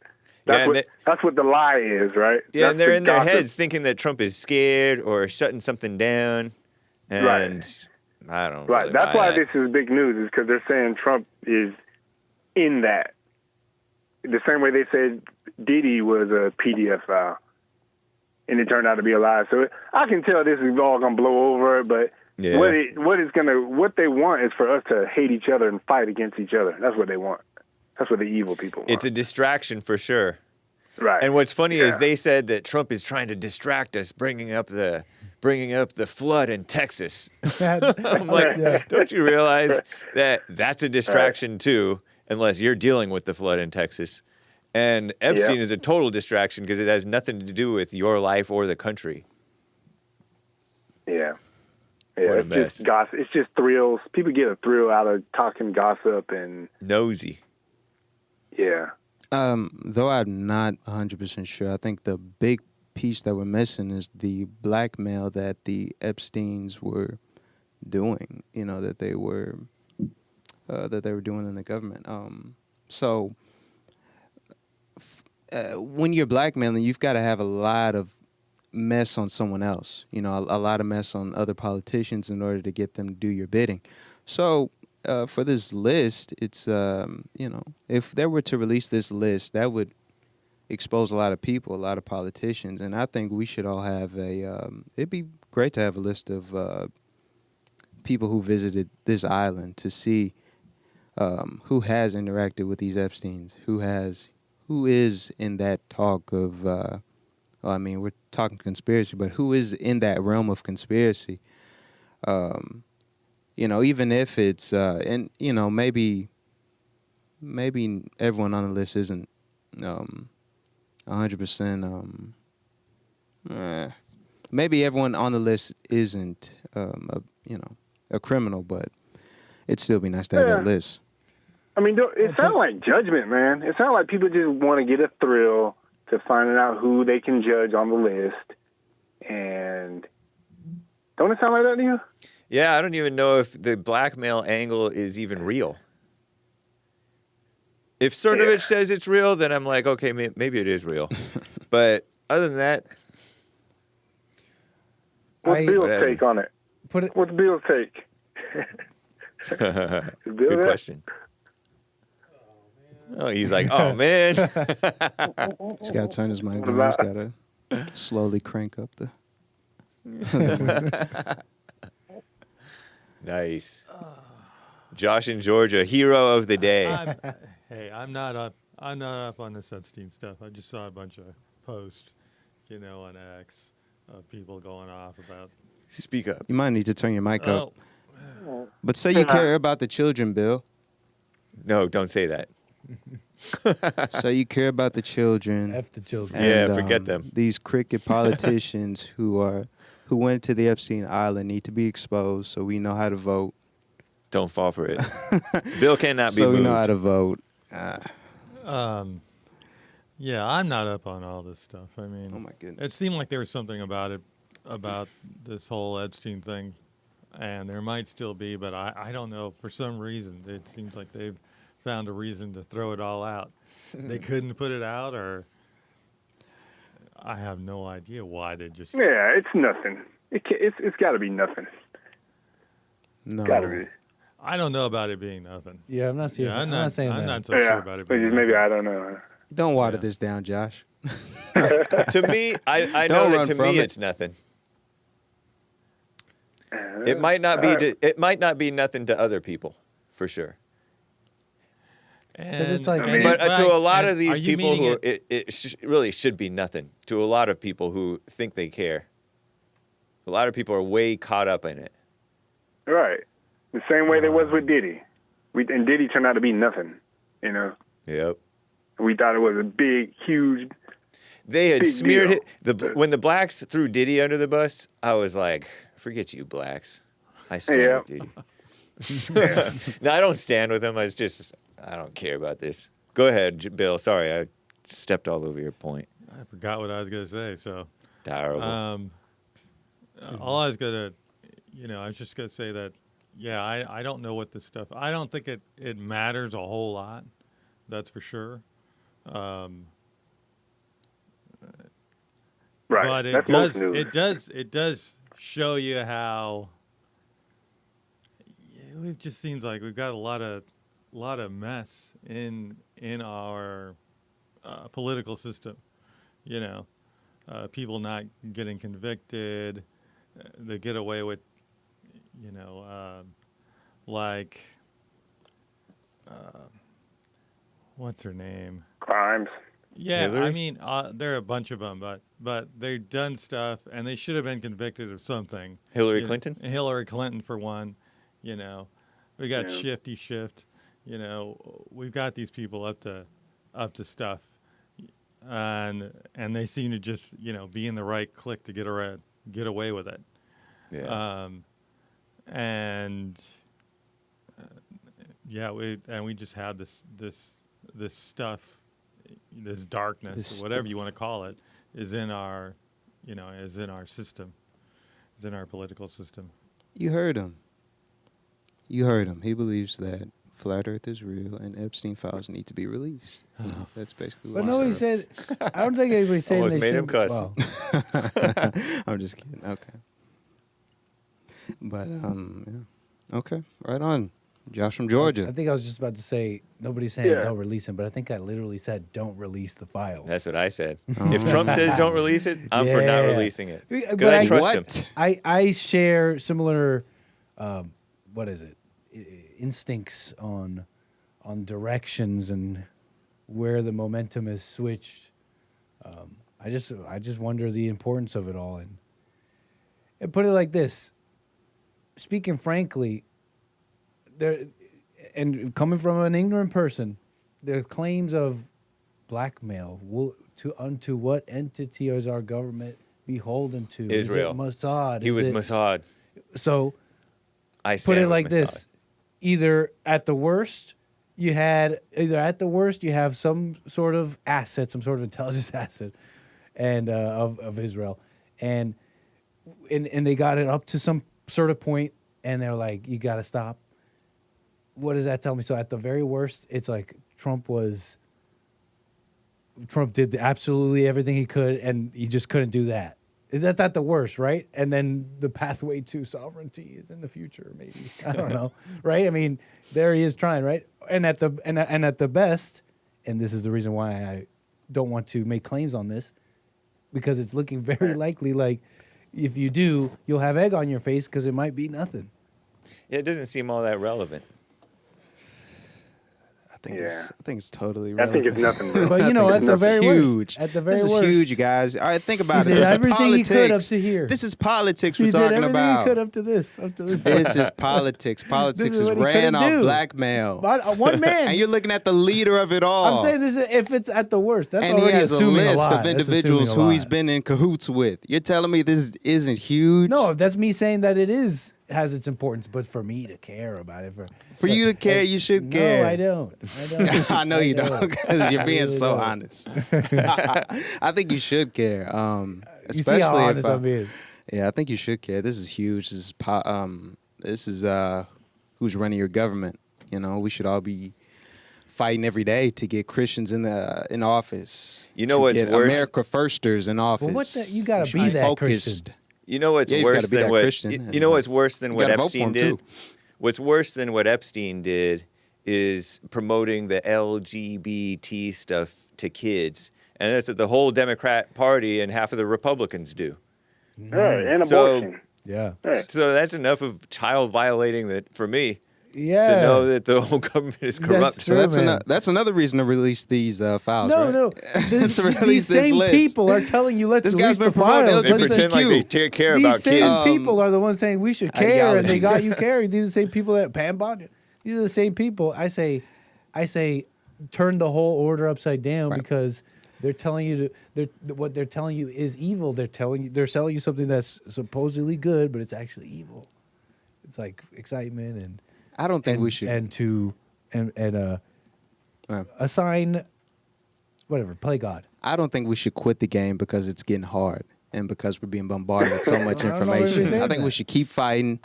That's what the lie is, right? Yeah, That's and they're the in their gossip. heads thinking that Trump is scared or shutting something down. And Right. I don't Right. really That's buy why that. this is big news, is because they're saying Trump is in that. The same way they said Diddy was a PDF file, and it turned out to be a lie. So I can tell this is all gonna blow over, but Yeah. what they want is for us to hate each other and fight against each other. That's what they want. That's what the evil people want. It's a distraction for sure. right. And what's funny is Yeah. they said that Trump is trying to distract us, bringing up the flood in Texas. I'm like, Yeah. don't you realize that that's a distraction too, unless you're dealing with the flood in Texas. And Epstein Yeah. is a total distraction because it has nothing to do with your life or the country. Yeah. What Yeah, a it's mess. just gossip. It's just thrills. People get a thrill out of talking gossip, and Nosy. yeah. Though I'm not 100% sure, I think the big piece that we're missing is the blackmail that the Epsteins were doing. That they were doing in the government. So when you're blackmailing, you've got to have a lot of mess on someone else. A lot of mess on other politicians in order to get them to do your bidding. So for this list, it's if they were to release this list, that would expose a lot of people, a lot of politicians, and I think we should all have it'd be great to have a list of people who visited this island to see who has interacted with these Epsteins, who is in that talk of we're talking conspiracy, but who is in that realm of conspiracy? Even if it's and maybe everyone on the list isn't 100%. Maybe everyone on the list isn't a criminal, but it'd still be nice to have Yeah. that list. I mean, it sounds like judgment, man. It sounds like people just want to get a thrill to finding out who they can judge on the list. And don't it sound like that to you? Yeah, I don't even know if the blackmail angle is even real. If Cernovich says it's real, then I'm like, okay, maybe it is real. But other than that, What's Bill's Whatever. take on it? What's Bill's take? good Bill there? question. Oh, he's like, oh man. He's got to turn his mic on. He's got to slowly crank up the. Nice. Josh in Georgia, hero of the day. I'm not up on this Epstein stuff. I just saw a bunch of posts, on X of people going off about. Speak up. You might need to turn your mic up. Oh, But say you care about the children, Bill. No, don't say that. Say you care about the children. F the children. Yeah, forget them. These cricket politicians who went to the Epstein Island need to be exposed so we know how to vote. Don't fall for it. Bill cannot be So we moved. know how to vote. yeah, I'm not up on all this stuff. I mean, Oh my goodness. it seemed like there was something about this whole Epstein thing, and there might still be, but I don't know. For some reason, it seems like they've found a reason to throw it all out. They couldn't put it out, or I have no idea why they just. Yeah, it's nothing. It's got to be nothing. No. Got to be. I don't know about it being nothing. Yeah, I'm not serious. Yeah, I'm not saying I'm that. not so sure Yeah, about it but being just maybe nothing. I don't know. Don't water Yeah. this down, Josh. To me, I know Don't that run to from me it. it's nothing. It might not be. It might not be nothing to other people, for sure. And, it's like- and But right, to a lot and of these are you people meaning who it really should be nothing. To a lot of people who think they care. A lot of people are way caught up in it. Right. The same way there was with Diddy. And Diddy turned out to be nothing, you know. Yep. We thought it was a big, huge. They had Big smeared deal. when the blacks threw Diddy under the bus. I was like, "Forget you, blacks. I stand with Diddy." No, I don't stand with him. I don't care about this. Go ahead, Bill. Sorry, I stepped all over your point. I forgot what I was gonna say. So Terrible. all I was gonna, I was just gonna say that. Yeah, I don't know what this stuff. I don't think it matters a whole lot. That's for sure. Right. But That's most news. it does show you how it just seems like we've got a lot of mess in our political system. People not getting convicted, they get away with, like, what's her name? Crimes. Yeah, Hillary? I mean, there are a bunch of them, but they've done stuff, and they should have been convicted of something. Hillary Clinton? Hillary Clinton, for one. We got Yeah. Shifty Shift. We've got these people up to stuff, and they seem to just be in the right clique to get away with it. Yeah. We just had this stuff, this darkness, This or whatever stuff. you want to call it, is in our system, is in our political system. You heard him. He believes that flat Earth is real and Epstein files need to be released. That's basically what But nobody said. I don't think anybody's saying Almost they made him should. cuss. Well, I'm just kidding. Okay. But yeah. Okay. Right on. Josh from I Georgia. think I was just about to say nobody's saying Yeah. don't release him, but I think I literally said don't release the files. That's what I said. Oh. If Trump says don't release it, I'm for not Yeah. releasing it. But Because I I- trust him. I share similar, what is it, instincts on directions and where the momentum is switched. I just wonder the importance of it all, and put it like this. Speaking frankly, there, and coming from an ignorant person, the claims of blackmail unto what entity is our government beholden to? Israel. Is it Mossad? He Is was it- Mossad. So I stand put it with like Mossad. this: either at the worst you have some sort of asset, some sort of intelligence asset, and of Israel, and they got it up to some sort of point, and they're like, you got to stop. What does that tell me? So at the very worst, it's like Trump did absolutely everything he could, and he just couldn't do that. That's at the worst, right? And then the pathway to sovereignty is in the future, maybe. I don't know, right? I mean, there he is trying, right? And at the best, and this is the reason why I don't want to make claims on this, because it's looking very likely like if you do, you'll have egg on your face because it might be nothing. Yeah, it doesn't seem all that relevant. I think Yeah. it's totally I relevant. think it's nothing real. But you know, I at think the it's very huge. worst, at the very this worst, is huge, you guys. All right, think about he it. did This is everything politics. he could up to here. This is politics he we're did talking everything about. he could up to this. This is politics. Politics is is what he ran couldn't off do. blackmail. One man. And you're looking at the leader of it all. I'm saying this is, if it's at the worst. That's and he already has a assuming list lot. of That's individuals assuming a who he's lot. been in cahoots with. You're telling me this isn't huge? No, that's me saying that it has its importance, but for me to care about it, For you to care, you should care. No, I don't. I know you don't, because you're being really so don't. honest. I think you should care, You especially see how if honest I'm being. yeah, I think you should care. This is huge. This is who's running your government. We should all be fighting every day to get Christians in office. You know to what's get worse? America firsters in office. Well, what the, you got We to should be that focused. Christian. You know what's Yeah, you've worse gotta be than that what Christian, you know what's worse than you what gotta vote for Epstein him, did? too. What's worse than what Epstein did is promoting the LGBT stuff to kids. And that's what the whole Democrat Party and half of the Republicans do. Right, and So- abortion. Yeah. Right. So that's enough of child violating that for me. Yeah. to know that the whole government is corrupt. That's So true, man. that's another reason to release these files. No, right? no. To release These this same list. people are telling you let's This release guy's been the promoting files. They LGBT. Let's pretend like they Q. care These about same kids. people are the ones saying we should care, and they ideology. got you caring. These are the same people that Pam Bond. These are the same people. I say, turn the whole order upside down because they're telling you what they're telling you is evil. They're selling you something that's supposedly good, but it's actually evil. It's like excitement and I don't think we should. assign whatever, play God. I don't think we should quit the game because it's getting hard and because we're being bombarded with so much I don't know why information. you're saying I think we that. should keep fighting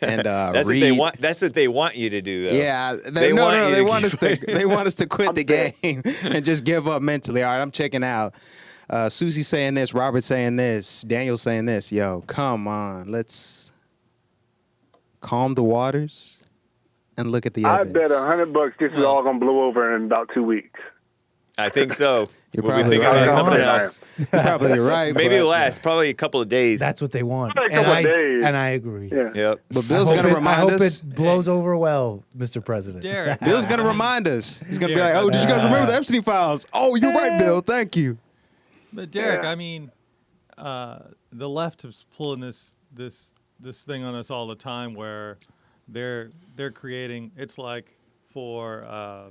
and That's read. what they want. That's what they want you to do, though. Yeah, They want you to they want us keep to fighting. they want us to quit the game and just give up mentally. All right, I'm checking out. Susie saying this, Robert saying this, Daniel saying this. Yo, come on, let's calm the waters and look at the I evidence. bet $100 this is all gonna blow over in about 2 weeks. I think so. You're We'll be probably thinking right. about something Yeah. else. You're probably right. Maybe but, it'll last probably a couple of days. That's what they want, A couple of days. and I agree. Yeah. Yep. But Bill's gonna I remind hope us. it blows over well, Mr. President. Derrick. Bill's gonna remind us. He's gonna be Derrick, like, "Oh, did you guys remember the Epstein files? Oh, you're right, Bill. Thank you." But Derrick, Yeah. I mean, the left is pulling this thing on us all the time, where they're creating. It's like for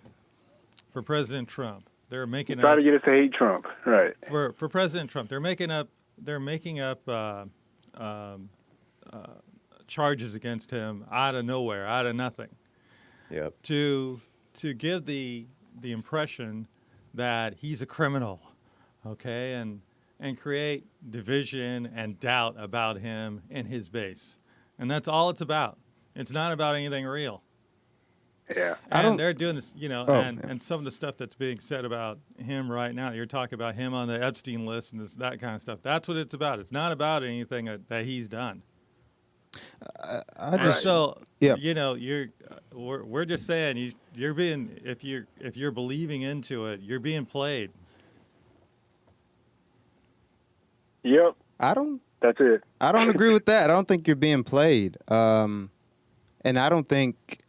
President Trump, they're making Try up to get us to hate Trump. Right. for President Trump. They're making up charges against him out of nowhere, out of nothing, Yep. to give the impression that he's a criminal, okay, and create division and doubt about him and his base. And that's all it's about. It's not about anything real. Yeah. And they're doing this, yeah. and some of the stuff that's being said about him right now, you're talking about him on the Epstein list and that kind of stuff. That's what it's about. It's not about anything that he's done. And so, yeah. we're just saying you're being, if you're believing into it, you're being played. Yep. That's it. I don't agree with that. I don't think you're being played. And I don't think,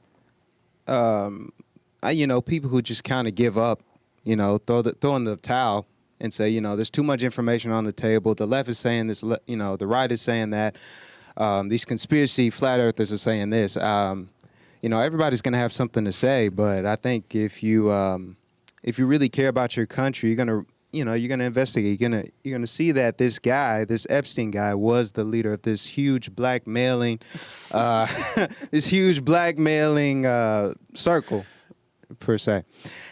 people who just kind of give up, throw in the towel and say, there's too much information on the table. The left is saying this, the right is saying that. These conspiracy flat earthers are saying this. Everybody's going to have something to say, but I think if you really care about your country, you're going to investigate. You're gonna see that this Epstein guy, was the leader of this huge blackmailing, circle, per se.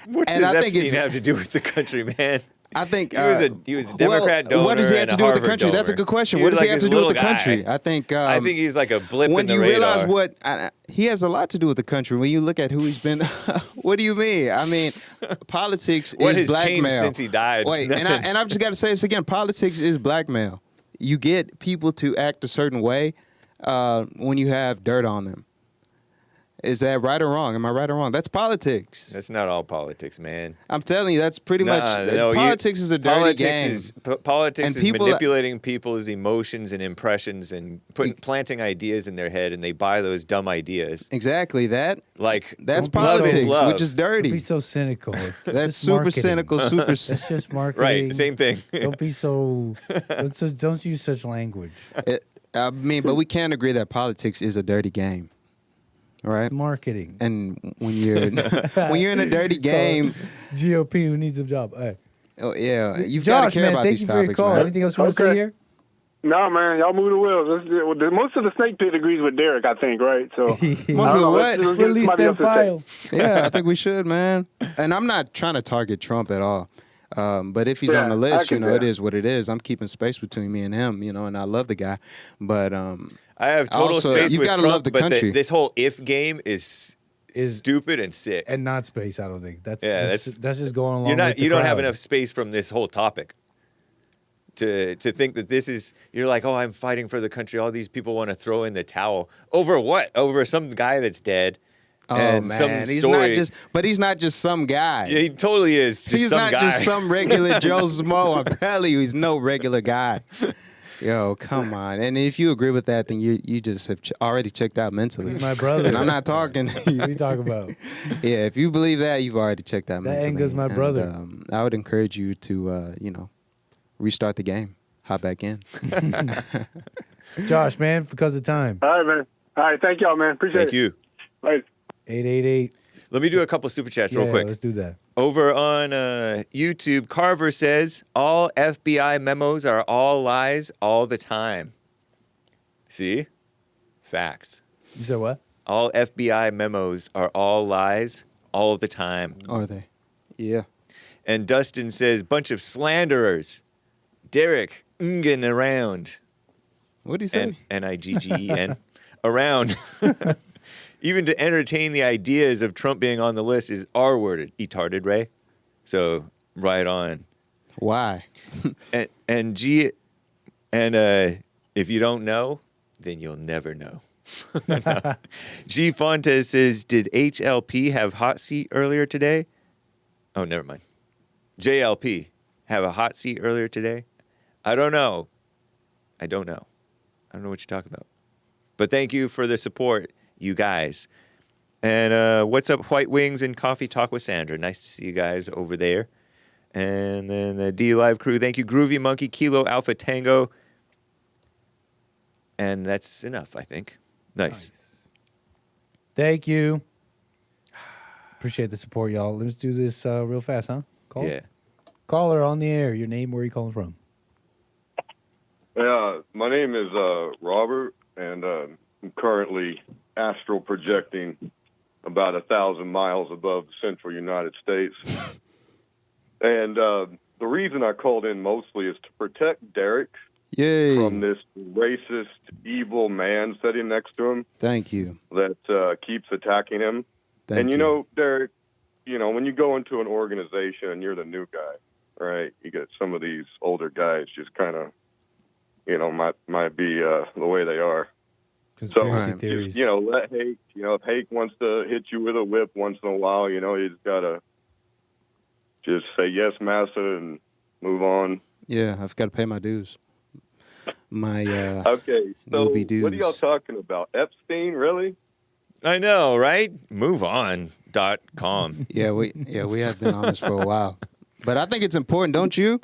What And does I think Epstein have to do with the country, man? I think He was a Democrat donor. What does he have and to a do with the Harvard country? That's a donor. good question. He What was does he like have to this do with the little country? guy. I think he's like a blip when in the you radar. realize he has a lot to do with the country. When you look at who he's been, what do you mean? I mean, politics What is has changed blackmail. since he died? Wait, Nothing. and I've just got to say this again. Politics is blackmail. You get people to act a certain way when you have dirt on them. Is that right or wrong? Am I right or wrong? That's politics. That's not all politics, man. I'm telling you, that's pretty much No, politics is a dirty game. Politics And is people- manipulating people's emotions and impressions and planting ideas in their head, and they buy those dumb ideas. Exactly that. Like That's love is politics, love. which is Don't be dirty. so cynical. It's That's just super marketing. cynical. Super. It's just marketing. Right, same thing. Don't be so. Don't use such language. I mean, but we can agree that politics is a dirty game, right? Marketing. And when you're in a dirty game, GOP, who needs a job? Hey. oh yeah, you've got to Josh, care man, about thank these you for your topics, call. man. Anything else you want to say Okay. here? No, man, y'all move the wheels. Most of the snake pit agrees with Derrick, I think, right? So Most of the what? Let's get Release somebody them else to say. files. Yeah, I think we should, man. And I'm not trying to target Trump at all. But if he's on the Yeah, list, I can it tell. is what it is. I'm keeping space between me and him, and I love the guy. But I have total Also, space you've with gotta Trump, love the but country. this whole if game is stupid and sick. And not space, I don't think. That's Yeah, that's just going along. with the You don't have crowd. enough space from this whole topic to think that this is. You're like, oh, I'm fighting for the country. All these people want to throw in the towel over what? Over some guy that's dead. oh and man, some he's story. he's not just some guy. Yeah, he totally is. Just He's some not guy. just some regular Joe Smo. I'm telling you, he's no regular guy. Yo, come on. And if you agree with that, then you just have already checked out mentally. My brother. And I'm not talking. What are you talking about? Yeah, if you believe that, you've already checked out That mentally. angers my And, brother. I would encourage you to, restart the game. Hop back in. Josh, man, because of time. All right, man. All right, thank y'all, man. Appreciate Thank it. you. Right. 888. Let me do a couple super chats real quick. Let's do that. Over on YouTube, Carver says, all FBI memos are all lies all the time. See? Facts. You said what? All FBI memos are all lies all the time. Are they? Yeah. And Dustin says, bunch of slanderers. Derrick, ngin around. What did he say? N-I-G-G-E-N. Around. Even to entertain the ideas of Trump being on the list is R-worded. Etarded, Ray. So, right on. Why? And if you don't know, then you'll never know. G. Fontes says, did HLP have hot seat earlier today? Oh, never mind. JLP have a hot seat earlier today? I don't know. I don't know what you're talking about. But thank you for the support, you guys. And what's up, White Wings and Coffee Talk with Sandra? Nice to see you guys over there. And then the D Live crew, thank you, Groovy Monkey, Kilo Alpha Tango. And that's enough, I think. Nice. Thank you. Appreciate the support, y'all. Let's do this real fast, huh? Yeah. Caller on the air. Your name, where are you calling from? Yeah, my name is Robert, and I'm currently astral projecting about 1,000 miles above the central United States. And the reason I called in mostly is to protect Derrick from this racist, evil man sitting next to him. Thank you. That keeps attacking him. Thank you know, Derrick, when you go into an organization and you're the new guy, right, you get some of these older guys just kind of, might be the way they are. Conspiracy theories. Just, let Hake, if Hake wants to hit you with a whip once in a while, you just got to just say yes, massa, and move on. Yeah, I've got to pay my dues. My okay, so what are y'all talking about? Epstein, really? I know, right? MoveOn.com. Yeah, we have been on this for a while. But I think it's important, don't you?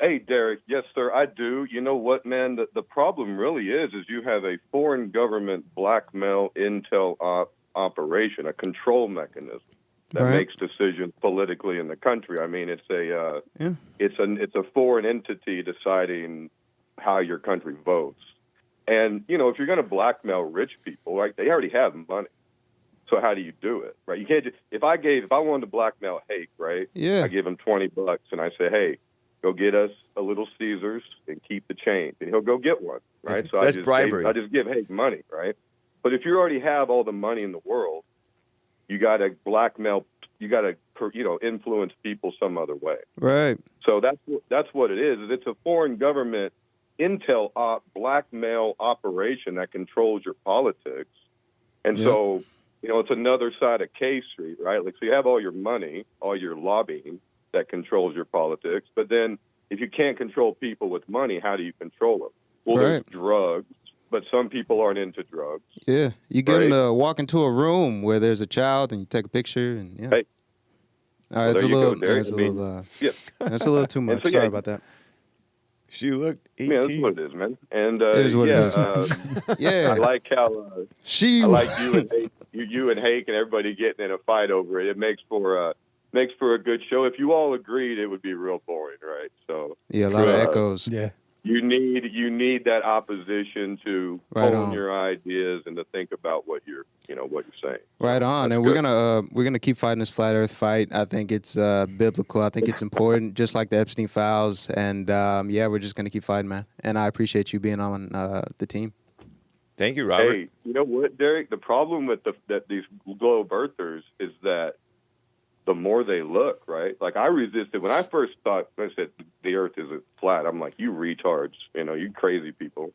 Hey, Derrick. Yes, sir, I do. You know what, man? The problem really is you have a foreign government blackmail intel operation, a control mechanism that makes decisions politically in the country. I mean, it's a foreign entity deciding how your country votes. And, if you're going to blackmail rich people, right, they already have money. So how do you do it, right? You can't just, if I wanted to blackmail Hake, right? Yeah. I give him $20 and I say, hey, go get us a Little Caesars and keep the change. And he'll go get one, right? That's bribery. I just give Hake money, right? But if you already have all the money in the world, you got to blackmail, you got to, influence people some other way. Right. So that's what it is. It's a foreign government intel blackmail operation that controls your politics. And so, it's another side of K Street, right? Like, so you have all your money, all your lobbying that controls your politics. But then if you can't control people with money, how do you control them? Well, there's drugs, but some people aren't into drugs. Yeah. You get them to walk into a room where there's a child and you take a picture and Hey. All right, that's a little too much. So, Sorry about that. She looked 18. Yeah, that's what it is, man. And it is what it is. I like how I like you and Hake and everybody getting in a fight over it. It makes for a good show. If you all agreed, it would be real boring, right? So a lot of echoes. Yeah. You need that opposition to hone your ideas and to think about what you're saying. Right on, and we're gonna keep fighting this flat Earth fight. I think it's biblical. I think it's important, just like the Epstein files. And we're just gonna keep fighting, man. And I appreciate you being on the team. Thank you, Robert. Hey, you know what, Derrick? The problem with these globe earthers is that the more they look, right? Like, I resisted when I first thought, I said the earth isn't flat. I'm like, you retards, you crazy people,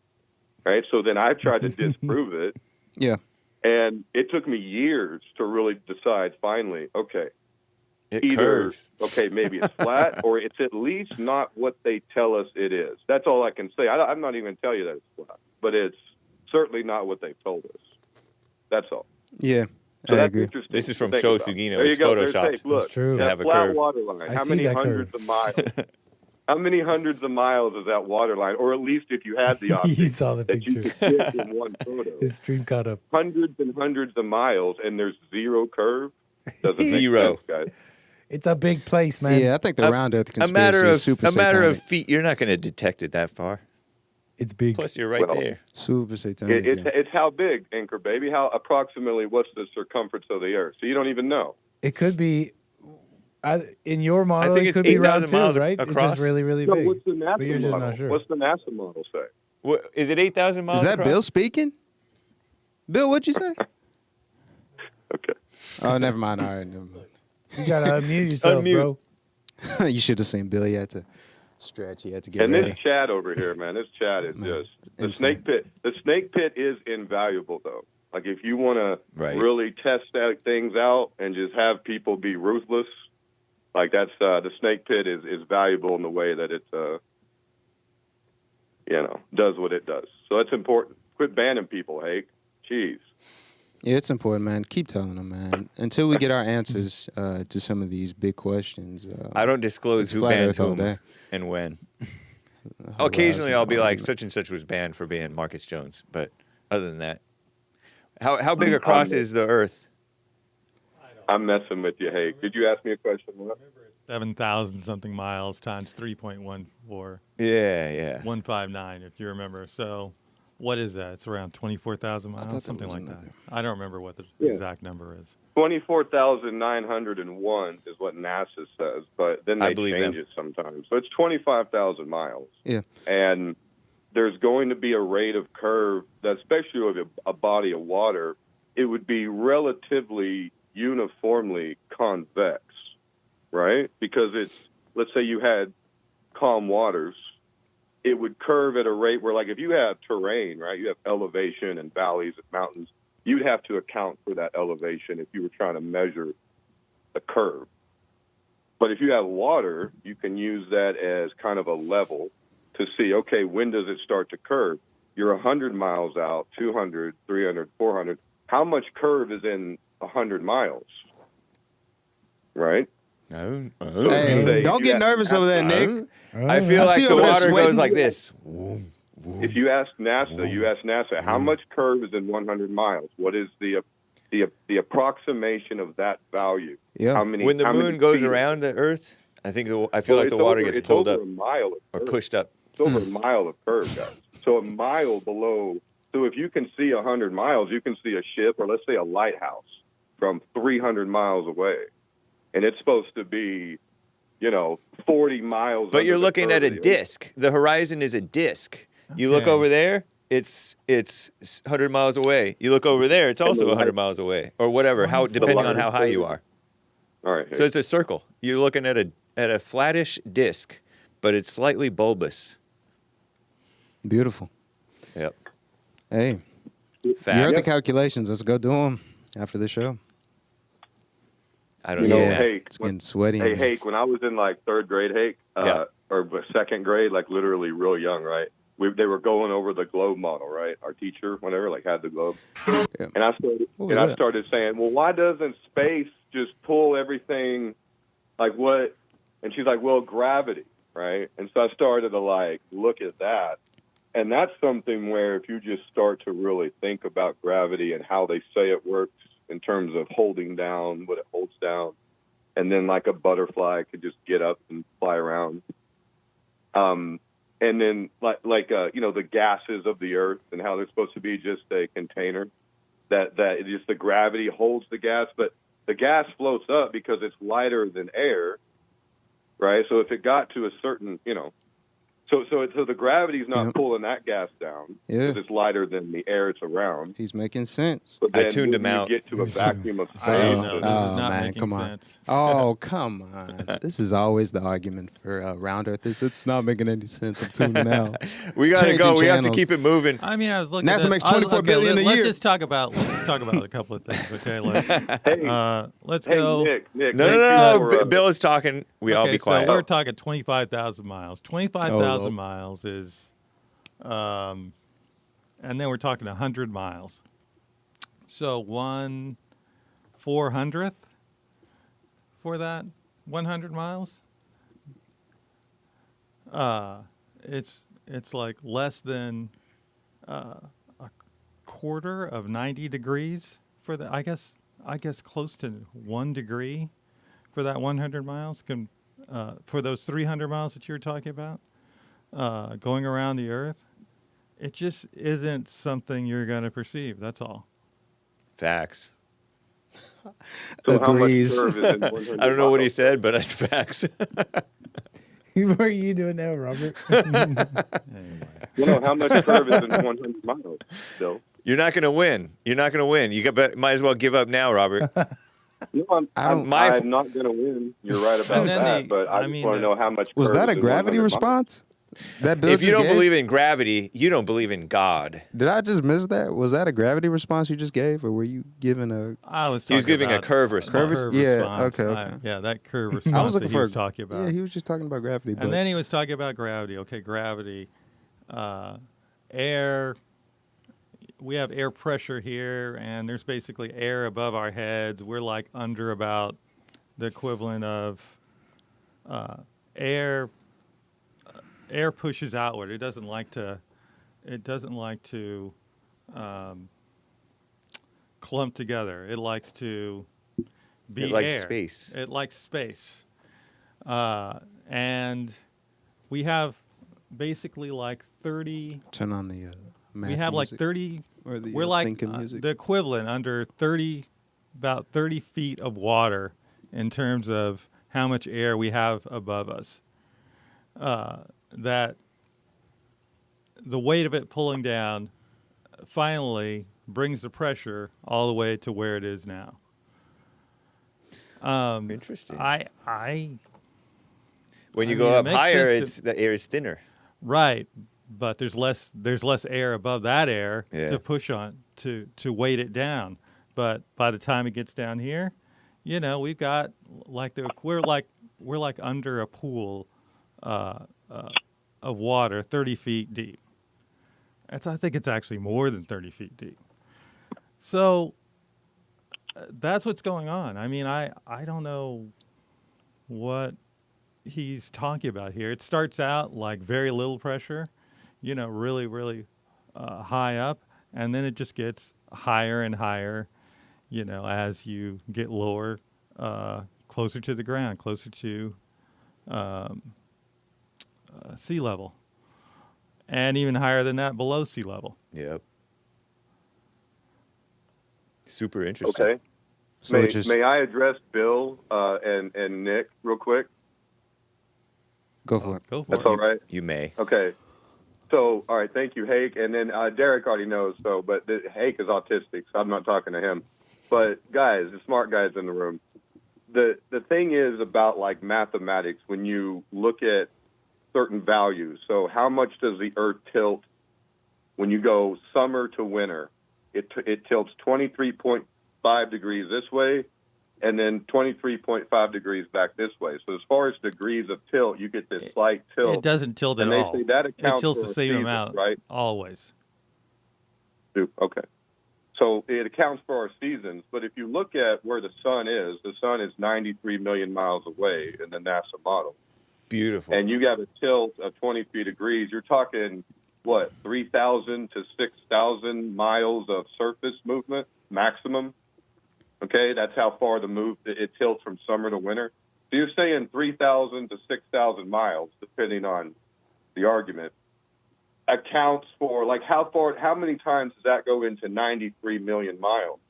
right? So then I tried to disprove it. Yeah. And it took me years to really decide finally, okay, It either, curves. okay, maybe it's flat, or it's at least not what they tell us it is. That's all I can say. I'm not even going to tell you that it's flat, but it's certainly not what they've told us. That's all. Yeah, So I that's agree. interesting. This is from to think Show about. Sugino. There you It's go. There's photoshopped. tape. Look, That's true. To that have a flat curve. water line. I How see many that hundreds curve. of miles? How many hundreds of miles is that water line? Or at least if you had the He option saw the that you picture. could fit in one photo. His stream caught up. Hundreds and hundreds of miles, and there's zero curve. Doesn't make Zero. sense, guys. It's a big place, man. Yeah, I think the round earth A conspiracy matter is of super a matter of satanic. feet. You're not going to detect it that far. It's big. Plus, you're right Well, there. Super satanic. It's how big, Anchor Baby? How approximately? What's the circumference of the Earth? So you don't even know. It could be. In your model, think it it's could be 8,000 round two, miles right? It's across. just really, really No, big. what's the NASA But you're just model? not sure. What's the NASA model say? What, is it 8,000 miles Is that across? Bill speaking? Bill, what'd you say? Okay. Oh, never mind. All right, never mind. You gotta unmute yourself, Unmute. bro. You should have seen Bill. You had to stretch. You had to get And ready. this chat over here, man, this chat is Man, just the insane. snake pit. The snake pit is invaluable, though. Like if you want to Right. really test things out and just have people be ruthless, like that's the snake pit is valuable in the way that it, does what it does. So that's important. Quit banning people, Hake. Jeez. Yeah, it's important, man. Keep telling them, man. Until we get our answers to some of these big questions. I don't disclose it's who flat bans earth all whom day. and when. Whole Occasionally, lives I'll be and all like, that. such and such was banned for being Marcus Jones. But other than that, how big across is the Earth? I'm messing with you, Hake. Did you ask me a question? What? 7,000 something miles times 3.14, Yeah. 159, if you remember. So, what is that? It's around 24,000 thought miles, that something was like that. another. I don't remember what the Yeah. exact number is. 24,901 is what NASA says, but then I they believe change them. it sometimes. So it's 25,000 miles. Yeah. And there's going to be a rate of curve that, especially with a body of water, it would be relatively uniformly convex, right? Because it's, let's say you had calm waters, it would curve at a rate where, like, if you have terrain, right, you have elevation and valleys and mountains, you'd have to account for that elevation if you were trying to measure the curve. But if you have water, you can use that as kind of a level to see, okay, when does it start to curve? You're 100 miles out, 200, 300, 400. How much curve is in 100 miles? Right? No. Hey, Say, don't you get have- nervous over there, Nick. I feel I like see the over there water sweating. goes like this. If you ask NASA, how much curve is in 100 miles? What is the approximation of that value? Yeah. How many? When the how many moon goes feet? around the Earth, I feel Well, like the it's water over- gets it's pulled over up a mile of or curve. pushed up. It's over a mile of curve, guys. So a mile below. So if you can see 100 miles, you can see a ship, or let's say a lighthouse, from 300 miles away, and it's supposed to be, 40 miles. But under you're the looking curve at a of the Earth. disc. The horizon is a disc. You look Okay. over there, it's 100 miles away. You look over there, it's also 100 miles away, or whatever. How depending on how high you are. All right. So it's a circle. You're looking at a flattish disc, but it's slightly bulbous. Beautiful. Yep. Hey, Facts. you're at the calculations. Let's go do them after the show. I don't You know. know, Yeah, Hake, it's getting sweaty. in Hey, here. Hake, when I was in like third grade, Hake, Yeah. or second grade, like literally real young, right? They were going over the globe model, right? Our teacher, whatever, like had the globe, Yeah. and I started, What was I that? started saying, well, why doesn't space just pull everything, like what? And she's like, well, gravity, right? And so I started to like look at that, and that's something where if you just start to really think about gravity and how they say it works in terms of holding down what it holds down, and then like a butterfly could just get up and fly around. And then the gases of the earth and how they're supposed to be just a container that it just the gravity holds the gas, but the gas floats up because it's lighter than air, right? So if it got to a certain, So the gravity's not pulling that gas down Yeah. because it's lighter than the air it's around. He's making sense. But I then tuned when him you out. get to a vacuum of I don't space. know. This is Oh, not man, making come on. sense. Oh, come on. This is always the argument for round earthers. It's not making any sense. I'm tuning out. We gotta go. Changing We have to channels. keep it moving. I mean, I was looking NASA at makes I was- 24 billion a let's year. Just talk about a couple of things, okay? Like, Hey, let's hey, go. Nick. No, thank no, you no. for, Bill is talking. We all Okay, be quiet. So we're talking 25,000 miles. 25,000 Oh, miles is, and then we're talking 100 miles. So 1/400th for that 100 miles. It's like less than a quarter of 90 degrees for the. I guess close to 1 degree for that 100 miles. For those 300 miles that you were talking about, going around the Earth, it just isn't something you're going to perceive. That's all. Facts. So how much Agrees. curve is in 100 I don't know what he miles? said, but it's facts. What are you doing now, Robert? Anyway. You know, how much curve is in 100 miles, Bill? You're not gonna win. You're not gonna win. Might as well give up now, Robert. No, I'm not going to win. You're right about And then that, but I just want to know how much Was curve that is a in gravity 100 miles. response? That Bill If you just don't gave? believe in gravity, you don't believe in God. Did I just miss that? Was that a gravity response you just gave, or were you giving a? I was. He was talking giving a about curve response. Curve yeah, response. okay. Yeah, that curve response I was looking that for he was talking about. Yeah, he was just talking about gravity. But And then he was talking about gravity. Okay, gravity. Air. We have air pressure here, and there's basically air above our heads. We're like under about the equivalent of air. Air pushes outward. It doesn't like to. Clump together. It likes to be It likes air. space. It likes space. And we have basically like 30. turn on the. We have like 30. Or the, We're like thinking music. the equivalent under 30, about 30 feet of water in terms of how much air we have above us. That the weight of it pulling down finally brings the pressure all the way to where it is now. Interesting. When you I go mean, it up makes higher, sense the air is thinner. Right, but there's less air above that air Yeah. to push on to weight it down. But by the time it gets down here, we've got like we're like under a pool of water 30 feet deep. I think it's actually more than 30 feet deep. So that's what's going on. I mean, I don't know what he's talking about here. It starts out like very little pressure, really, really high up, and then it just gets higher and higher, as you get lower, closer to the ground, closer to sea level, and even higher than that below sea level. Yep. Super interesting. Okay. So it just May I address Bill and Nick real quick? go for it. Go for That's it. all right. You may. Okay. So, all right, thank you, Hake. And then Derrick already knows, but Hake is autistic, so I'm not talking to him. But guys, the smart guys in the room, the thing is about like mathematics when you look at certain values. So how much does the Earth tilt when you go summer to winter? It tilts 23.5 degrees this way, and then 23.5 degrees back this way. So as far as degrees of tilt, you get this slight tilt. It doesn't tilt and at they all. say that It accounts tilts for the a same season, amount, right? always. Okay. So it accounts for our seasons, but if you look at where the sun is 93 million miles away in the NASA model. Beautiful. And you got a tilt of 23 degrees. You're talking, 3,000 to 6,000 miles of surface movement maximum? Okay, that's how far it tilts from summer to winter. So you're saying 3,000 to 6,000 miles, depending on the argument, accounts for how many times does that go into 93 million miles?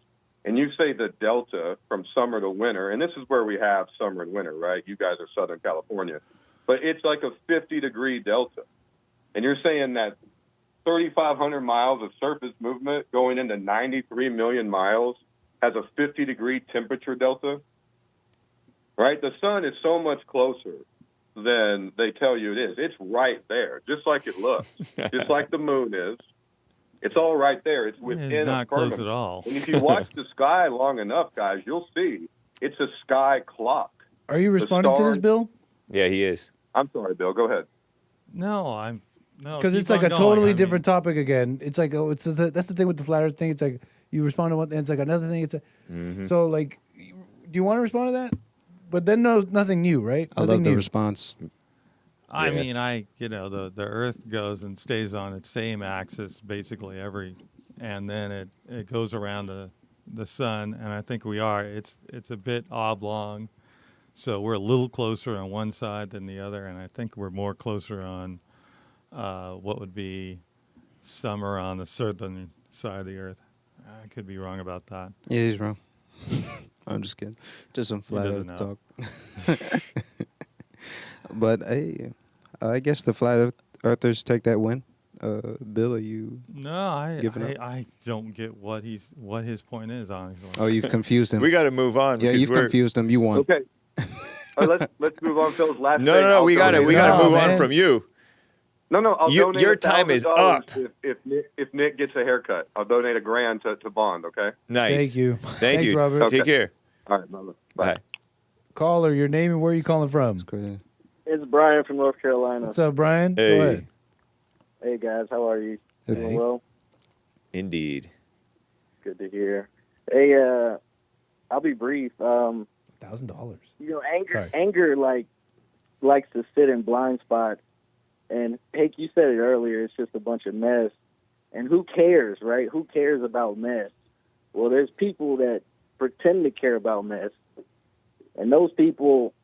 And you say the delta from summer to winter, and this is where we have summer and winter, right? You guys are Southern California, but it's like a 50-degree delta. And you're saying that 3,500 miles of surface movement going into 93 million miles has a 50-degree temperature delta? Right? The sun is so much closer than they tell you it is. It's right there, just like it looks, just like the moon is. It's all right there. It's within It's not a firmament. close at all. And if you watch the sky long enough, guys, you'll see it's a sky clock. Are you responding to this, Bill? Yeah, he is. I'm sorry, Bill. Go ahead. No, Because keep it's like on a going. totally I mean, different topic again. It's like that's the thing with the flat Earth thing. It's like you respond to one, and it's like another thing. It's so like, do you want to respond to that? But then nothing new, right? I Nothing love the new. response. I mean, the Earth goes and stays on its same axis basically and then it goes around the sun, and I think it's a bit oblong, so we're a little closer on one side than the other, and I think we're more closer on what would be summer on the southern side of the Earth. I could be wrong about that. Yeah, he's wrong. I'm just kidding. Just some flat doesn't Earth talk. But hey, I guess the flat earthers take that win. Bill, are you? No, giving up? I don't get what his point is, honestly. Oh, you've confused him. We got to move on. Yeah, because you've confused him. You won. Okay. All right, let's move on. Phil's last. No, thing. no, I'll we got to donate move man. on from you. No, I'll donate your time is $1,000 up. If Nick gets a haircut. I'll donate $1,000 to Bond. Okay. Nice. Thank you. Thank Thanks, you. Robert. Take care. All right, brother. Bye. Bye. Caller, your name and where are you calling from? That's crazy. It's Brian from North Carolina. What's up, Brian? Hey. Go ahead. Hey guys, how are you? Hey. Doing well? Indeed. Good to hear. Hey, I'll be brief. $1,000. You know, Sorry. anger likes to sit in blind spots, and Hank, you said it earlier. It's just a bunch of mess, and who cares, right? Who cares about mess? Well, there's people that pretend to care about mess, and those people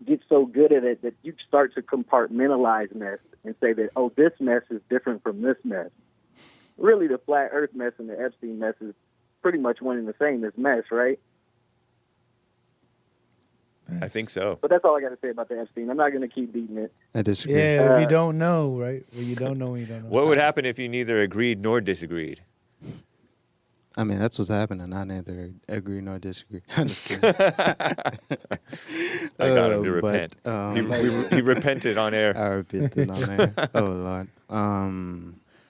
get so good at it that you start to compartmentalize mess and say that, oh, this mess is different from this mess. Really, the flat Earth mess and the Epstein mess is pretty much one and the same as mess, right? I think so. But that's all I got to say about the Epstein. I'm not going to keep beating it. I disagree. Yeah, if you don't know, right? Well, you don't know when you don't know. What would happen if you neither agreed nor disagreed? I mean, that's what's happening. I neither agree nor disagree. I'm just kidding. I got him to repent. He repented on air. I repented on there. Oh, Lord.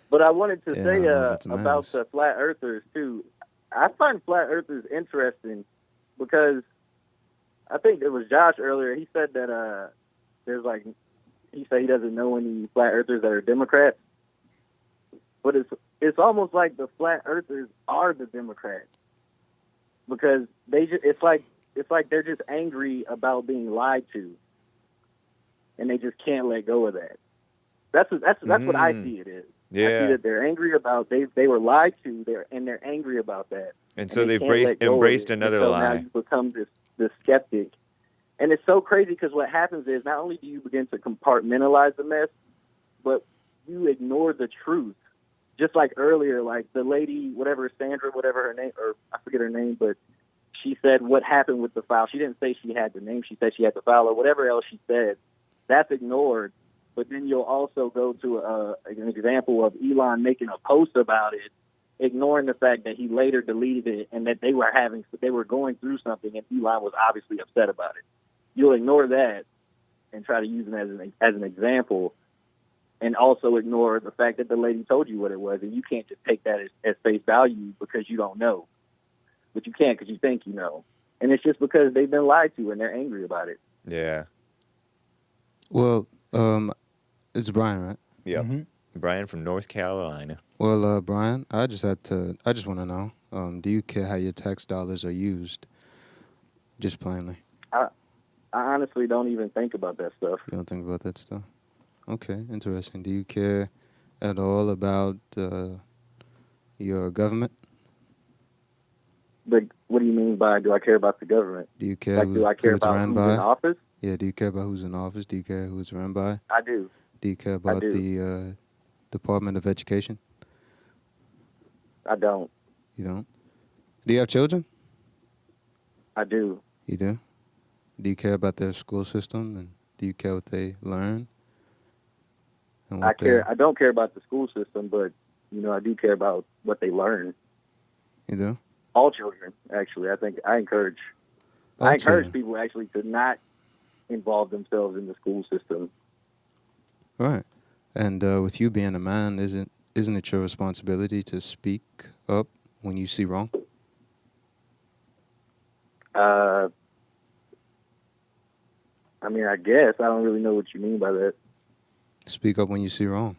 But I wanted to Yeah, say that's a about mess. the flat earthers, too. I find flat earthers interesting because I think it was Josh earlier. He said that he said he doesn't know any flat earthers that are Democrats. But it's almost like the flat earthers are the Democrats because it's like they're just angry about being lied to, and they just can't let go of that. That's what I see it is. I see Yeah. that they're angry about they were lied to and they're angry about that. And so they they've can't let go of embraced it. another And so lie. Now you become this skeptic, and it's so crazy because what happens is not only do you begin to compartmentalize the mess, but you ignore the truth. Just like earlier, like the lady, whatever, Sandra, whatever her name, or I forget her name, but she said what happened with the file. She didn't say she had the name. She said she had the file or whatever else she said. That's ignored. But then you'll also go to an example of Elon making a post about it, ignoring the fact that he later deleted it and that they were going through something and Elon was obviously upset about it. You'll ignore that and try to use it as an example, and also ignore the fact that the lady told you what it was, and you can't just take that as face value because you don't know. But you can't because you think you know. And it's just because they've been lied to and they're angry about it. Yeah. Well, it's Brian, right? Yep. Mm-hmm. Brian from North Carolina. Well, Brian, I just want to know, do you care how your tax dollars are used? Just plainly. I honestly don't even think about that stuff. You don't think about that stuff? Okay, interesting. Do you care at all about your government? But what do you mean by do I care about the government? Do you care Like, do I care who it's about run who's by? in office? Yeah, do you care about who's in office? Do you care who it's run by? I do. Do you care about do. the Department of Education? I don't. You don't? Do you have children? I do. You do? Do you care about their school system, and do you care what they learn? And I care. I don't care about the school system, but I do care about what they learn. You do? All children, actually. I encourage people actually to not involve themselves in the school system. Right. And with you being a man, isn't it your responsibility to speak up when you see wrong? I guess. I don't really know what you mean by that. Speak up when you see wrong.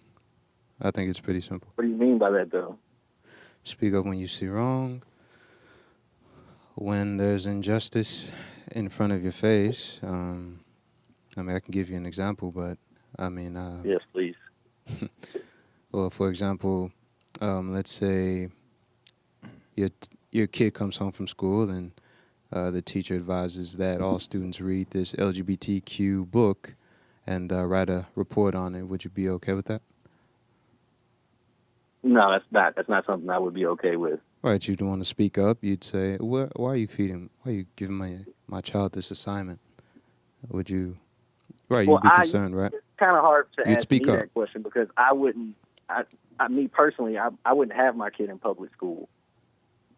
I think it's pretty simple. What do you mean by that, though? Speak up when you see wrong. When there's injustice in front of your face. I can give you an example, but yes, please. Well, for example, let's say your kid comes home from school and the teacher advises that all students read this LGBTQ book and write a report on it. Would you be okay with that? No, that's not. That's not something I would be okay with. Right, you'd want to speak up. You'd say, why are you giving my child this assignment? Would you? Right, you'd be concerned, right? It's kind of hard to ask me up. that question because I wouldn't. Me personally, I wouldn't have my kid in public school,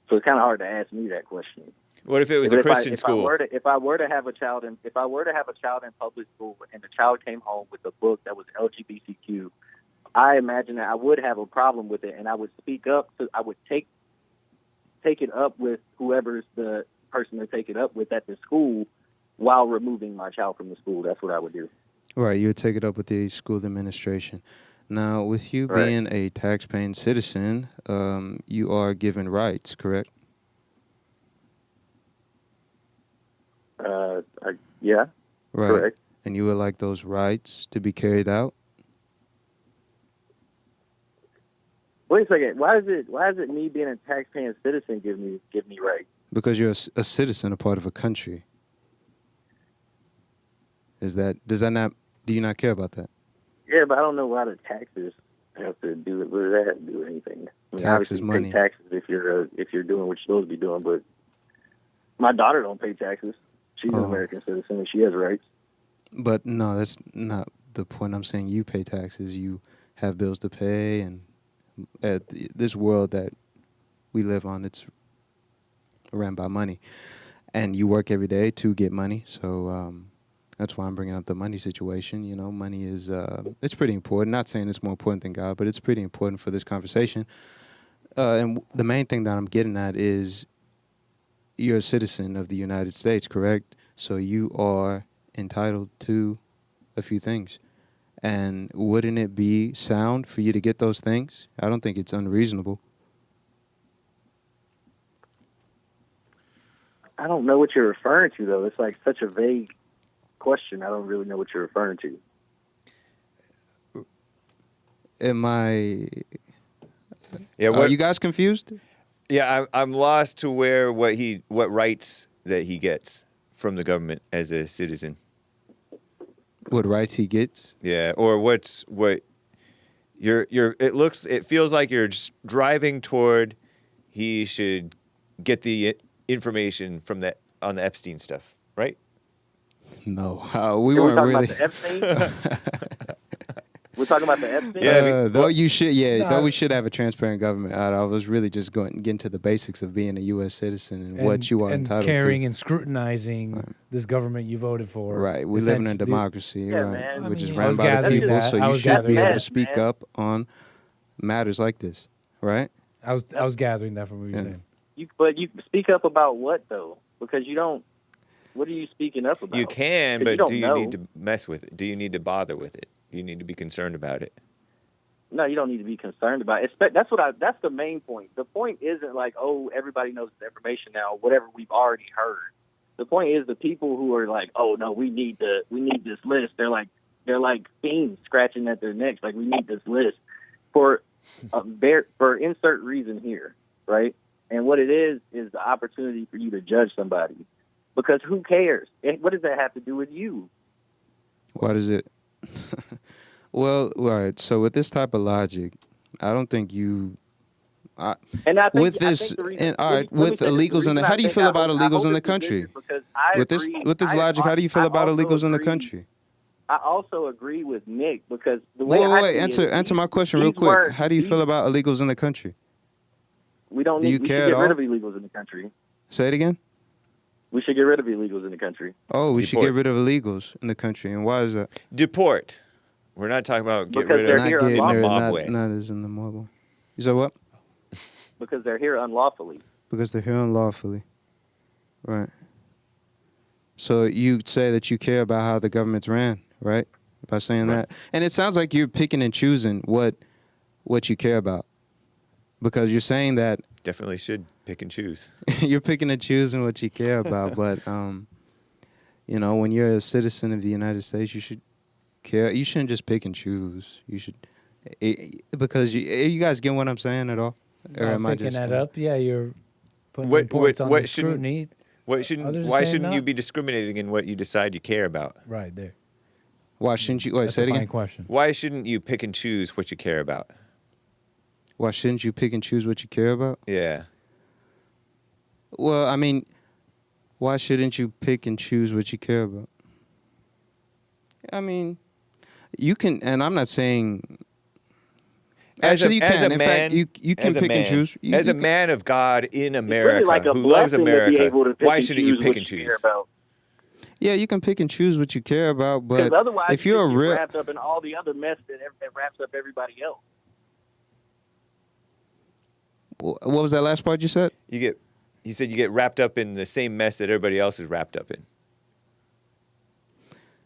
so it's kind of hard to ask me that question. What if it was a Christian school? If I were to have a child in public school and the child came home with a book that was LGBTQ, I imagine that I would have a problem with it, and I would speak up. I would take it up with whoever's the person to take it up with at the school while removing my child from the school. That's what I would do. Right, you would take it up with the school administration. Now, with you being a tax-paying citizen, you are given rights, correct? Yeah. Right. Correct. And you would like those rights to be carried out? Wait a second. Why is it me being a tax-paying citizen give me rights? Because you're a citizen, a part of a country. Do you not care about that? Yeah, but I don't know why the taxes have to do it. What does that have to do with anything? Taxes, money. You pay taxes if you're doing what you're supposed to be doing, but my daughter don't pay taxes. She's an American citizen and she has rights. But no, that's not the point. I'm saying you pay taxes. You have bills to pay, and at this world that we live on, it's ran by money, and you work every day to get money. So that's why I'm bringing up the money situation. Money is it's pretty important. Not saying it's more important than God, but it's pretty important for this conversation. And the main thing that I'm getting at is you're a citizen of the United States, correct? So you are entitled to a few things. And wouldn't it be sound for you to get those things? I don't think it's unreasonable. I don't know what you're referring to, though. It's like such a vague question. I don't really know what you're referring to. Are you guys confused? Yeah, I'm lost to what rights that he gets from the government as a citizen. What rights he gets? Yeah, or it feels like you're just driving toward he should get the information on the Epstein stuff, right? No, we weren't really. About the Epstein? We're talking about the Epstein? Yeah, though we should have a transparent government. I was really just getting to the basics of being a U.S. citizen and what you are entitled to. And caring and scrutinizing this government you voted for. Right. We live in a democracy, which is run by the people, so you should be able to speak up on matters like this, right? I was gathering that from what you were saying. But you speak up about what, though? Because you don't. What are you speaking up about? You can, but do you need to mess with it? Do you need to bother with it? Do you need to be concerned about it? No, you don't need to be concerned about it. That's the main point. The point isn't like, oh, everybody knows the information now, whatever we've already heard. The point is the people who are like, oh no, we need this list. They're like fiends scratching at their necks, like we need this list for insert reason here, right? And what it is the opportunity for you to judge somebody. Because who cares? What does that have to do with you? What is it? Well, all right. So with this type of logic, I don't think you. With illegals in the, how do you feel about illegals in the country? With this logic, how do you feel about illegals in the country? I also agree with Nick because the way Wait, I see answer my question real these quick. weren't- How do you feel about illegals in the country? We don't Do need. you We care should at get rid all? of illegals in the country. Say it again. We should get rid of illegals in the country. Oh, we should Deport. get rid of illegals in the country. And why is that? Deport. We're not talking about get Because rid they're of here Not getting unlawfully. rid, mob not, way. not as in the mob way. You said what? Because they're here unlawfully. Because they're here unlawfully. Right. So you say that you care about how the government's ran, right? By saying that. And it sounds like you're picking and choosing what you care about. Because you're saying that Definitely should pick and choose. you're picking and choosing what you care about, but when you're a citizen of the United States, you should care. You shouldn't just pick and choose. You should, because you guys get what I'm saying at all? Or am I picking just that up? Yeah, you're putting some points on the scrutiny. Why shouldn't you not? be discriminating in what you decide you care about? Right there. Why shouldn't you? Wait, That's say a it fine again. question. Why shouldn't you pick and choose what you care about? Why shouldn't you pick and choose what you care about? Yeah. Well, I mean, why shouldn't you pick and choose what you care about? I mean, you can, and I'm not saying. Actually, you can. In fact, you can pick and choose. As a man of God in America really like a who loves blessing to be America, able to pick why and shouldn't you choose pick what and you choose? care about. Yeah, you can pick and choose what you care about, but Because otherwise, if you're a you get real, wrapped up in all the other mess that wraps up everybody else. what was that last part you said? You said you get wrapped up in the same mess that everybody else is wrapped up in.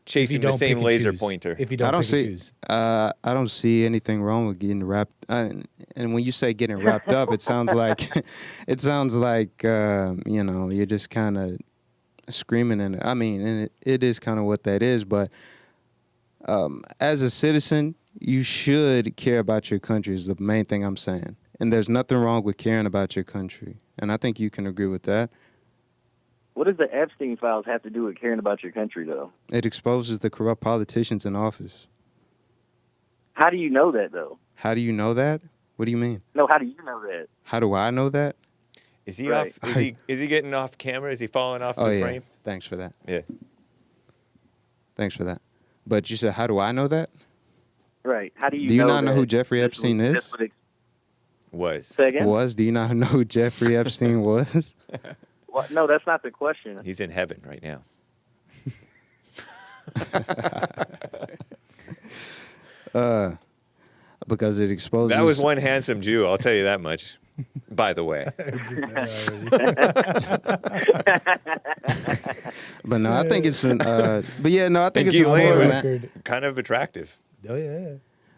Chasing the same laser pointer. If you don't I don't pick and see. choose. I don't see anything wrong with getting wrapped. And when you say getting wrapped up, it sounds like you're just kind of screaming. And I mean, and it is kind of what that is. But as a citizen, you should care about your country. Is the main thing I'm saying. And there's nothing wrong with caring about your country. And I think you can agree with that. What does the Epstein files have to do with caring about your country, though? It exposes the corrupt politicians in office. How do you know that, though? How do you know that? What do you mean? No, how do you know that? How do I know that? Is he Right. off? Is he getting off camera? Is he falling off the frame? Thanks for that. Yeah. Thanks for that. But you said, how do I know that? Right. How do you Do you know not know that who Jeffrey this Epstein would- is? this would Was. Say again? Was? Do you not know who Jeffrey Epstein was? Well, no, that's not the question. He's in heaven right now. Because it exposes. That was one handsome Jew, I'll tell you that much. By the way. But no, I think it's an. But yeah, no, I think And it's Ghislaine important, was man. kind of attractive. Oh yeah.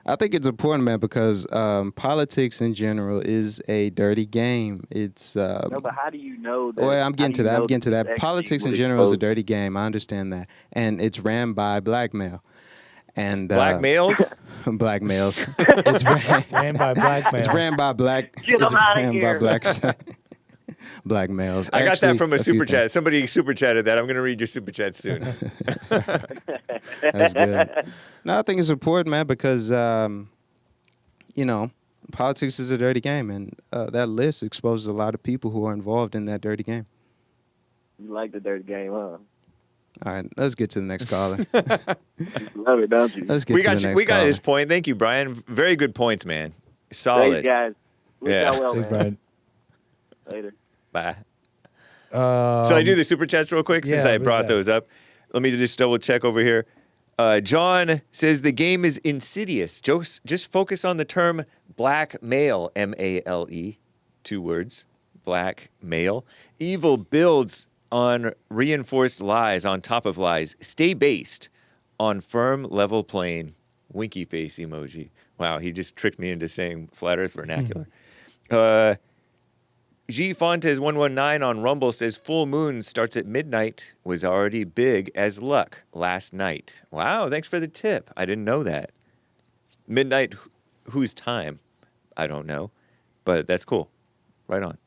I think it's important, man, because politics in general is a dirty game. It's. No, but how do you know that? Well, I'm getting to that. I'm getting to that. Epstein Politics in would general is a expose- dirty game. I understand that, and it's ran by blackmail. And Blackmails? blackmails. It's Ran by blackmail. It's ran by black. Get It's them outta ran by here. blacks. Blackmails. I got Actually, that from a super few chat. Somebody super chatted that. I'm going to read your super chat soon. That's good. No, I think it's important, man, because politics is a dirty game, and that list exposes a lot of people who are involved in that dirty game. You like the dirty game, huh? All right, let's get to the next caller. You love it, don't you? Let's get We to got the you. next We got caller. his point. Thank you, Brian. Very good points, man. Thanks, Solid. guys. Wish Yeah. y'all well, Thanks, man. Brian. Later. Bye. So I do the super chats real quick since yeah, I read brought that. those up. Let me just double check over here. John says the game is insidious. Just focus on the term blackmail, M-A-L-E, 2 words, blackmail. Evil builds on reinforced lies on top of lies. Stay based on firm level plane. Winky face emoji. Wow, he just tricked me into saying flat earth vernacular. G Fontes 119 on Rumble says full moon starts at midnight, was already big as luck last night. Wow, thanks for the tip. I didn't know that. Midnight, whose time? I don't know, but that's cool. Right on.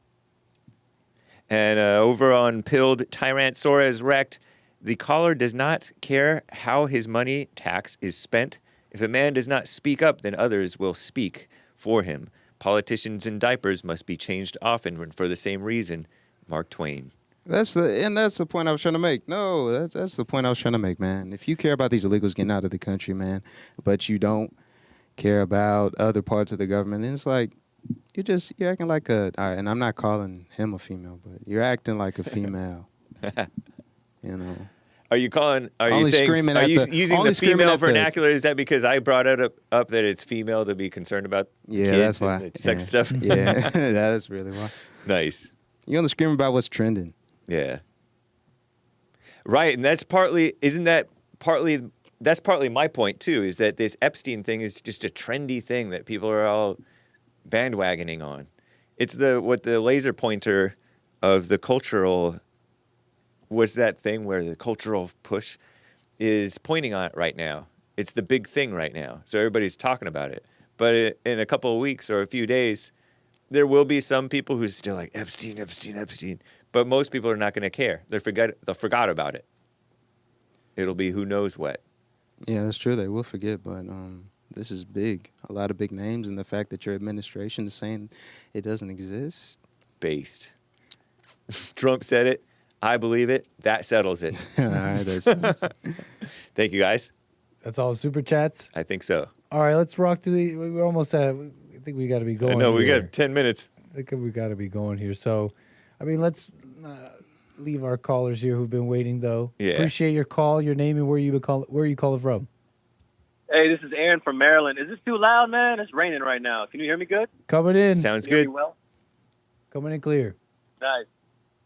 And over on Pilled, Tyrant Soares wrecked. The caller does not care how his money tax is spent. If a man does not speak up, then others will speak for him. Politicians in diapers must be changed often for the same reason. Mark Twain. That's the point I was trying to make. No, that's the point I was trying to make, man. If you care about these illegals getting out of the country, man, but you don't care about other parts of the government, and it's like you're acting like all right, and I'm not calling him a female, but you're acting like a female. You know. Are you saying? Screaming Are at you the- using only the screaming female at the- vernacular? Is that because I brought it up that it's female to be concerned about Yeah, kids that's and why. the sex stuff? Yeah, that's really why. Nice. You're only screaming about what's trending. Yeah. Right, and that's partly my point too, is that this Epstein thing is just a trendy thing that people are all bandwagoning on. It's what the laser pointer of the cultural was, that thing where the cultural push is pointing on it right now. It's the big thing right now. So everybody's talking about it. But in a couple of weeks or a few days, there will be some people who are still like Epstein, Epstein, Epstein. But most people are not going to care. They'll forgot about it. It'll be who knows what. Yeah, that's true. They will forget, but this is big. A lot of big names, and the fact that your administration is saying it doesn't exist. Based. Trump said it. I believe it. That settles it. All right, Thank you, guys. That's all super chats. I think so. All right, let's rock to the. We're almost at. I think we got to be going. No, we here. got 10 minutes. I think we got to be going here. So, I mean, let's leave our callers here who've been waiting, though. Yeah. Appreciate your call, your name, and where you calling from. Hey, this is Aaron from Maryland. Is this too loud, man? It's raining right now. Can you hear me good? Coming in. Sounds Can you hear good. me well? Coming in clear. Nice.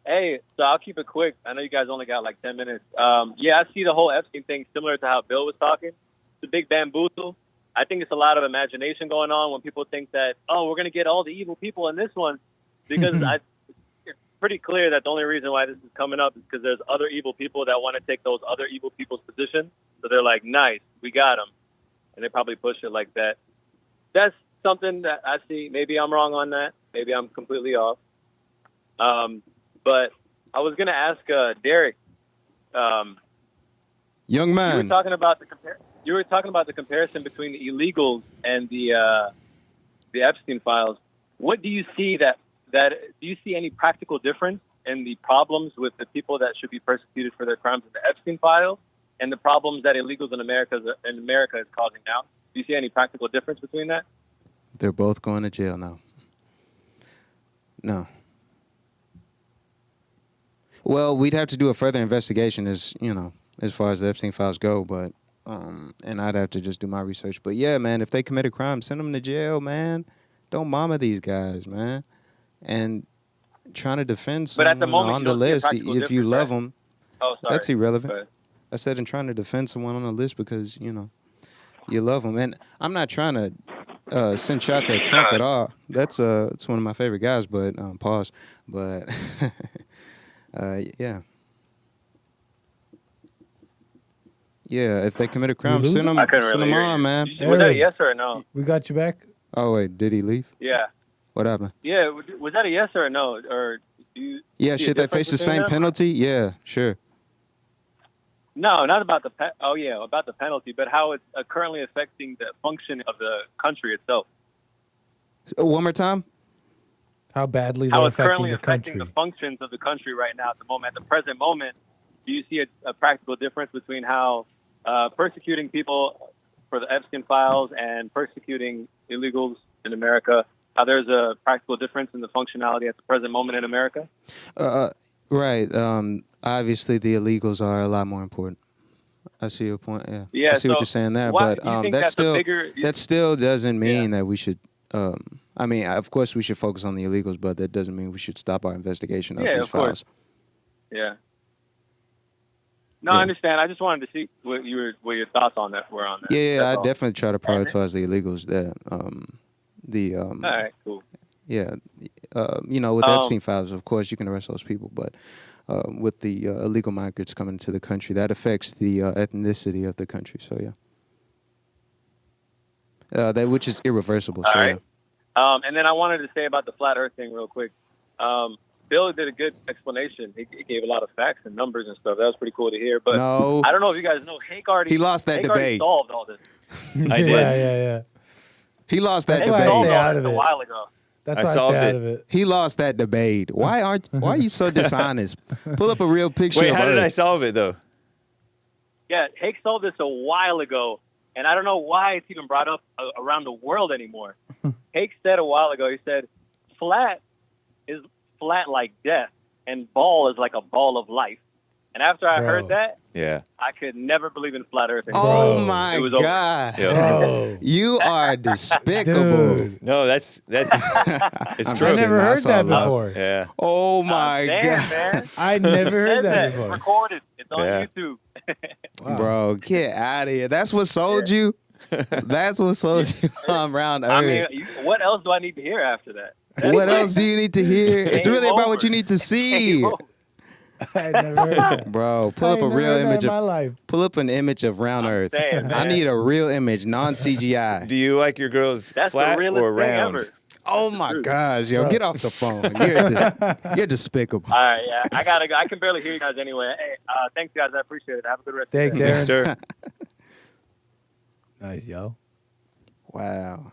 Hey, so I'll keep it quick. I know you guys only got like 10 minutes. Yeah, I see the whole Epstein thing similar to how Bill was talking. It's a big bamboozle. I think it's a lot of imagination going on when people think that, oh, we're going to get all the evil people in this one. Because it's pretty clear that the only reason why this is coming up is because there's other evil people that want to take those other evil people's position. So they're like, nice, we got them. And they probably push it like that. That's something that I see. Maybe I'm wrong on that. Maybe I'm completely off. But I was going to ask Derrick. Young man. You were talking about the comparison between the illegals and the Epstein files. What do you see that do you see any practical difference in the problems with the people that should be persecuted for their crimes in the Epstein files and the problems that illegals in America is causing now? Do you see any practical difference between that? They're both going to jail now. No. Well, we'd have to do a further investigation as far as the Epstein files go, but and I'd have to just do my research. But yeah, man, if they commit a crime, send them to jail, man. Don't mama these guys, man. And trying to defend But at someone the moment, on you the don't see a list, practical if you difference, love right? them, Oh, sorry. that's irrelevant. Go ahead. I said in trying to defend someone on the list because, you love them. And I'm not trying to send shots at Trump at all. That's it's one of my favorite guys, but pause. But yeah. Yeah, if they commit a crime, send them on, man. Was that a yes or a no? We got you back. Oh, wait, did he leave? Yeah. What happened? Yeah, was that a yes or a no? Or do you Yeah, see a should they difference face the between same them? penalty? Yeah, sure. No, not about the about the penalty, but how it's currently affecting the function of the country itself. One more time? How badly How they're it's affecting currently the affecting country. the functions of the country right now at the moment. At the present moment, do you see a practical difference between how persecuting people for the Epstein files and persecuting illegals in America? How there's a practical difference in the functionality at the present moment in America? Right. Obviously, the illegals are a lot more important. I see your point. Yeah. Yeah, I see what so you're saying there, why- but you think that that's a still bigger- that still doesn't mean that we should. I mean, of course, we should focus on the illegals, but that doesn't mean we should stop our investigation of Yeah, these of course. files. Yeah. No, Yeah. I understand. I just wanted to see what your thoughts on that were on that. Yeah, That's I all. definitely try to prioritize the illegals there. All right, cool. Yeah, with the Epstein files, of course, you can arrest those people, but with the illegal migrants coming into the country, that affects the ethnicity of the country. So yeah, which is irreversible. So All right. yeah. And then I wanted to say about the flat Earth thing real quick. Bill did a good explanation. He gave a lot of facts and numbers and stuff. That was pretty cool to hear. But No. I don't know if you guys know, Hake already He lost that Hake already debate. solved all this. I did. Yeah. He lost that That's why I debate. Solved stay all out this of a it. while ago. That's I why I solved stay out it. of it. He lost that debate. Why are you so dishonest? Pull up a real picture. Wait, of how did I Earth. solve it though? Yeah, Hake solved this a while ago, and I don't know why it's even brought up around the world anymore. Hake said a while ago, he said, flat is flat like death, and ball is like a ball of life. And after I heard that, Yeah. I could never believe in flat Earth anymore. Oh Bro. my It was over. God. Yeah. You are despicable. Dude. No, that's it's I'm true. I never heard That's that all up. before. Yeah. Oh my Damn, God. man. I never heard that It's before. recorded. It's on Yeah. YouTube. Wow. Bro, get out of here. That's what sold you? That's what sold you around Earth. I mean, what else do I need to hear after that? What else do you need to hear? It's Game really about over. what you need to see. Game over. I never heard that. Bro, pull I up a ain't real never heard that image in my of life. pull up an image of round Earth. saying, I man. need a real image, non-CGI. Do you like your girls That's flat the realest or thing round? ever. Oh my gosh, yo, Bro. get off the phone. You're despicable. All right, yeah. I gotta go. I can barely hear you guys anyway. Hey, thanks, guys. I appreciate it. Have a good rest Thanks, of the day. Yes, Aaron. sir. Nice, yo. Wow.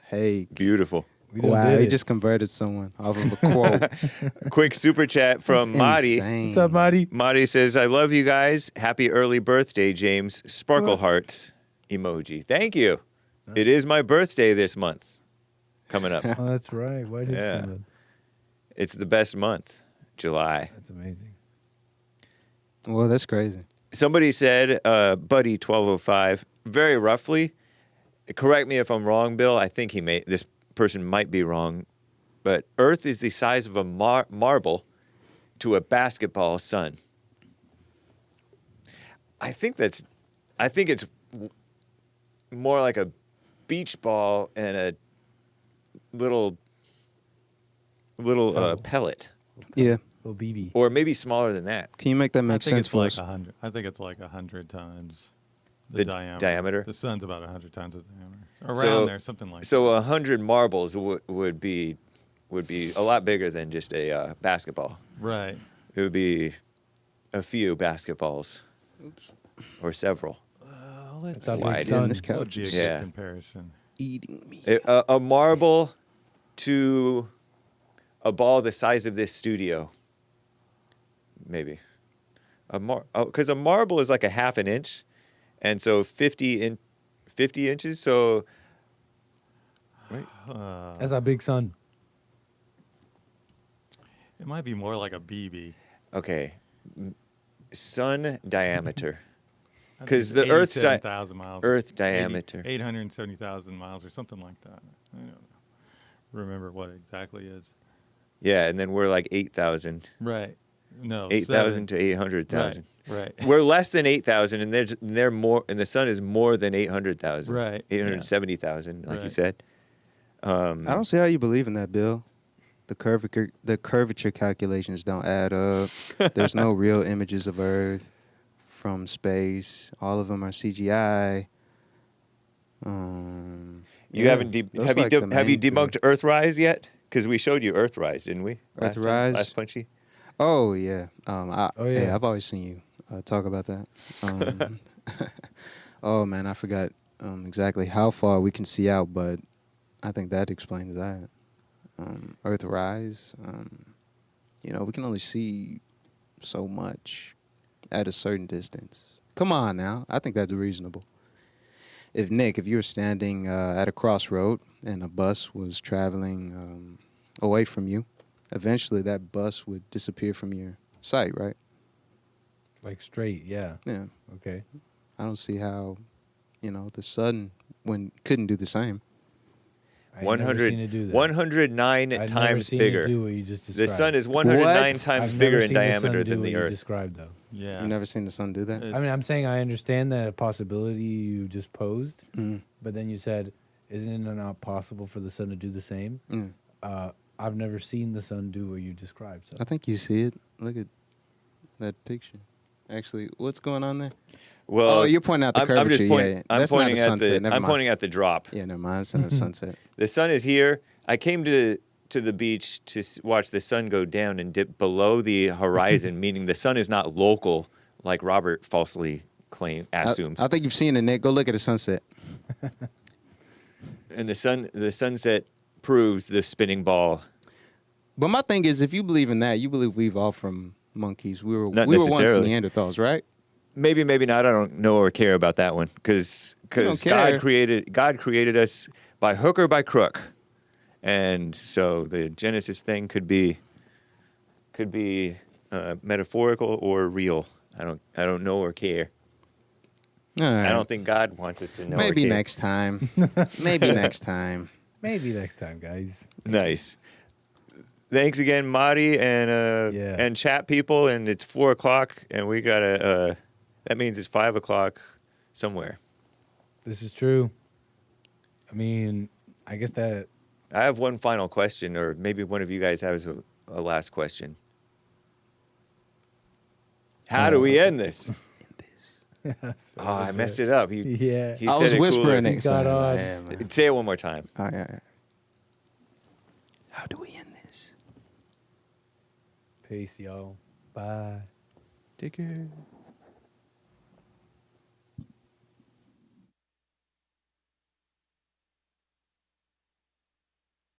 Hey. Beautiful. We done Wow, did he it. just converted someone off of a quote. Quick super chat from That's Marty. insane. What's up, Marty? Marty says, I love you guys. Happy early birthday, James. Sparkle heart emoji. Thank you. It is my birthday this month. Coming up. Oh, that's right. White History Yeah. Month. It's the best month, July. That's amazing. Well, that's crazy. Somebody said, Buddy 1205, very roughly, correct me if I'm wrong, Bill. I think this person might be wrong, but Earth is the size of a marble to a basketball sun. I think it's more like a beach ball and a little pellet, Yeah. Little BB. or maybe smaller than that. Can you make that I make think sense it's for like us? 100. I think it's like 100 times The diameter. diameter? The sun's about 100 times the diameter. Around So- there, something like So that. 100 marbles would be a lot bigger than just a basketball. Right. It would be a few basketballs, or several. Let's thought Why Big did Sun. this That would couch be a is good Yeah. comparison. eating me. A marble to a ball the size of this studio. Maybe. Because a marble is like a half an inch, and so 50 inches. So That's our big son. It might be more like a BB. okay, sun diameter. I think 'Cause it's the Earth's 87,000 miles. Earth diameter. 870,000 miles or something like that. I don't remember what it exactly is. Yeah, and then we're like 8,000. Right. No. 8,000 to 800,000. Right. We're less than 8,000, and they're more, and the sun is more than 800,000. Right, yeah. 870,000, like you Right. said. I don't see how you believe in that, Bill. The curvature calculations don't add up. There's no real images of Earth from space. All of them are CGI. You haven't those have you like the have you main two. debunked Earthrise yet? Because we showed you Earthrise, didn't we? Last time? Earthrise? Last Punchy. Oh yeah. Oh, yeah. Hey, I've always seen you talk about that. Oh man, I forgot exactly how far we can see out, but I think that explains that. Earthrise. We can only see so much at a certain distance. Come on now, I think that's reasonable. If you were standing at a crossroad and a bus was traveling away from you, eventually that bus would disappear from your sight, right? Like straight, yeah. Yeah. Okay. I don't see how, the sun couldn't do the same. I ain't never seen it do that. 109 I've never times seen bigger. It do what you just The described. sun is 109 What? times I've bigger never in seen the sun diameter do than what the you Earth. described, though. Yeah. You've never seen the sun do that? I mean, I'm saying I understand that possibility you just posed, Mm. but then you said, isn't it not possible for the sun to do the same? Mm. I've never seen the sun do what you described. So. I think you see it. Look at that picture. Actually, what's going on there? Well, you're pointing out the I'm curvature. just pointing. yeah, I'm that's pointing not a at sunset. the. Never I'm mind. pointing at the drop. Yeah, never mind. It's not a sunset. The sun is here. I came to the beach to watch the sun go down and dip below the horizon, meaning the sun is not local, like Robert falsely assumes. I think you've seen it, Nick. Go look at the sunset. And the sunset proves the spinning ball. But my thing is, if you believe in that, you believe we evolved from monkeys. We were Not once necessarily. Neanderthals, right? Maybe, maybe not. I don't know or care about that one because don't care. God created us by hook or by crook, and so the Genesis thing could be metaphorical or real. I don't know or care. All right. I don't think God wants us to know. Maybe or care. next time. Maybe next time. Maybe next time, guys. Nice. Thanks again, Marty and chat people. And it's 4:00, and we gotta. That means it's 5:00 somewhere. This is true. I mean, I guess that. I have one final question, or maybe one of you guys has a last question. How do we end this? Oh, I messed it up. Yeah. He I said was it whispering cooler. it. so, odd. yeah, man. Say it one more time. Oh, yeah. How do we end this? Peace, y'all. Bye. Take care.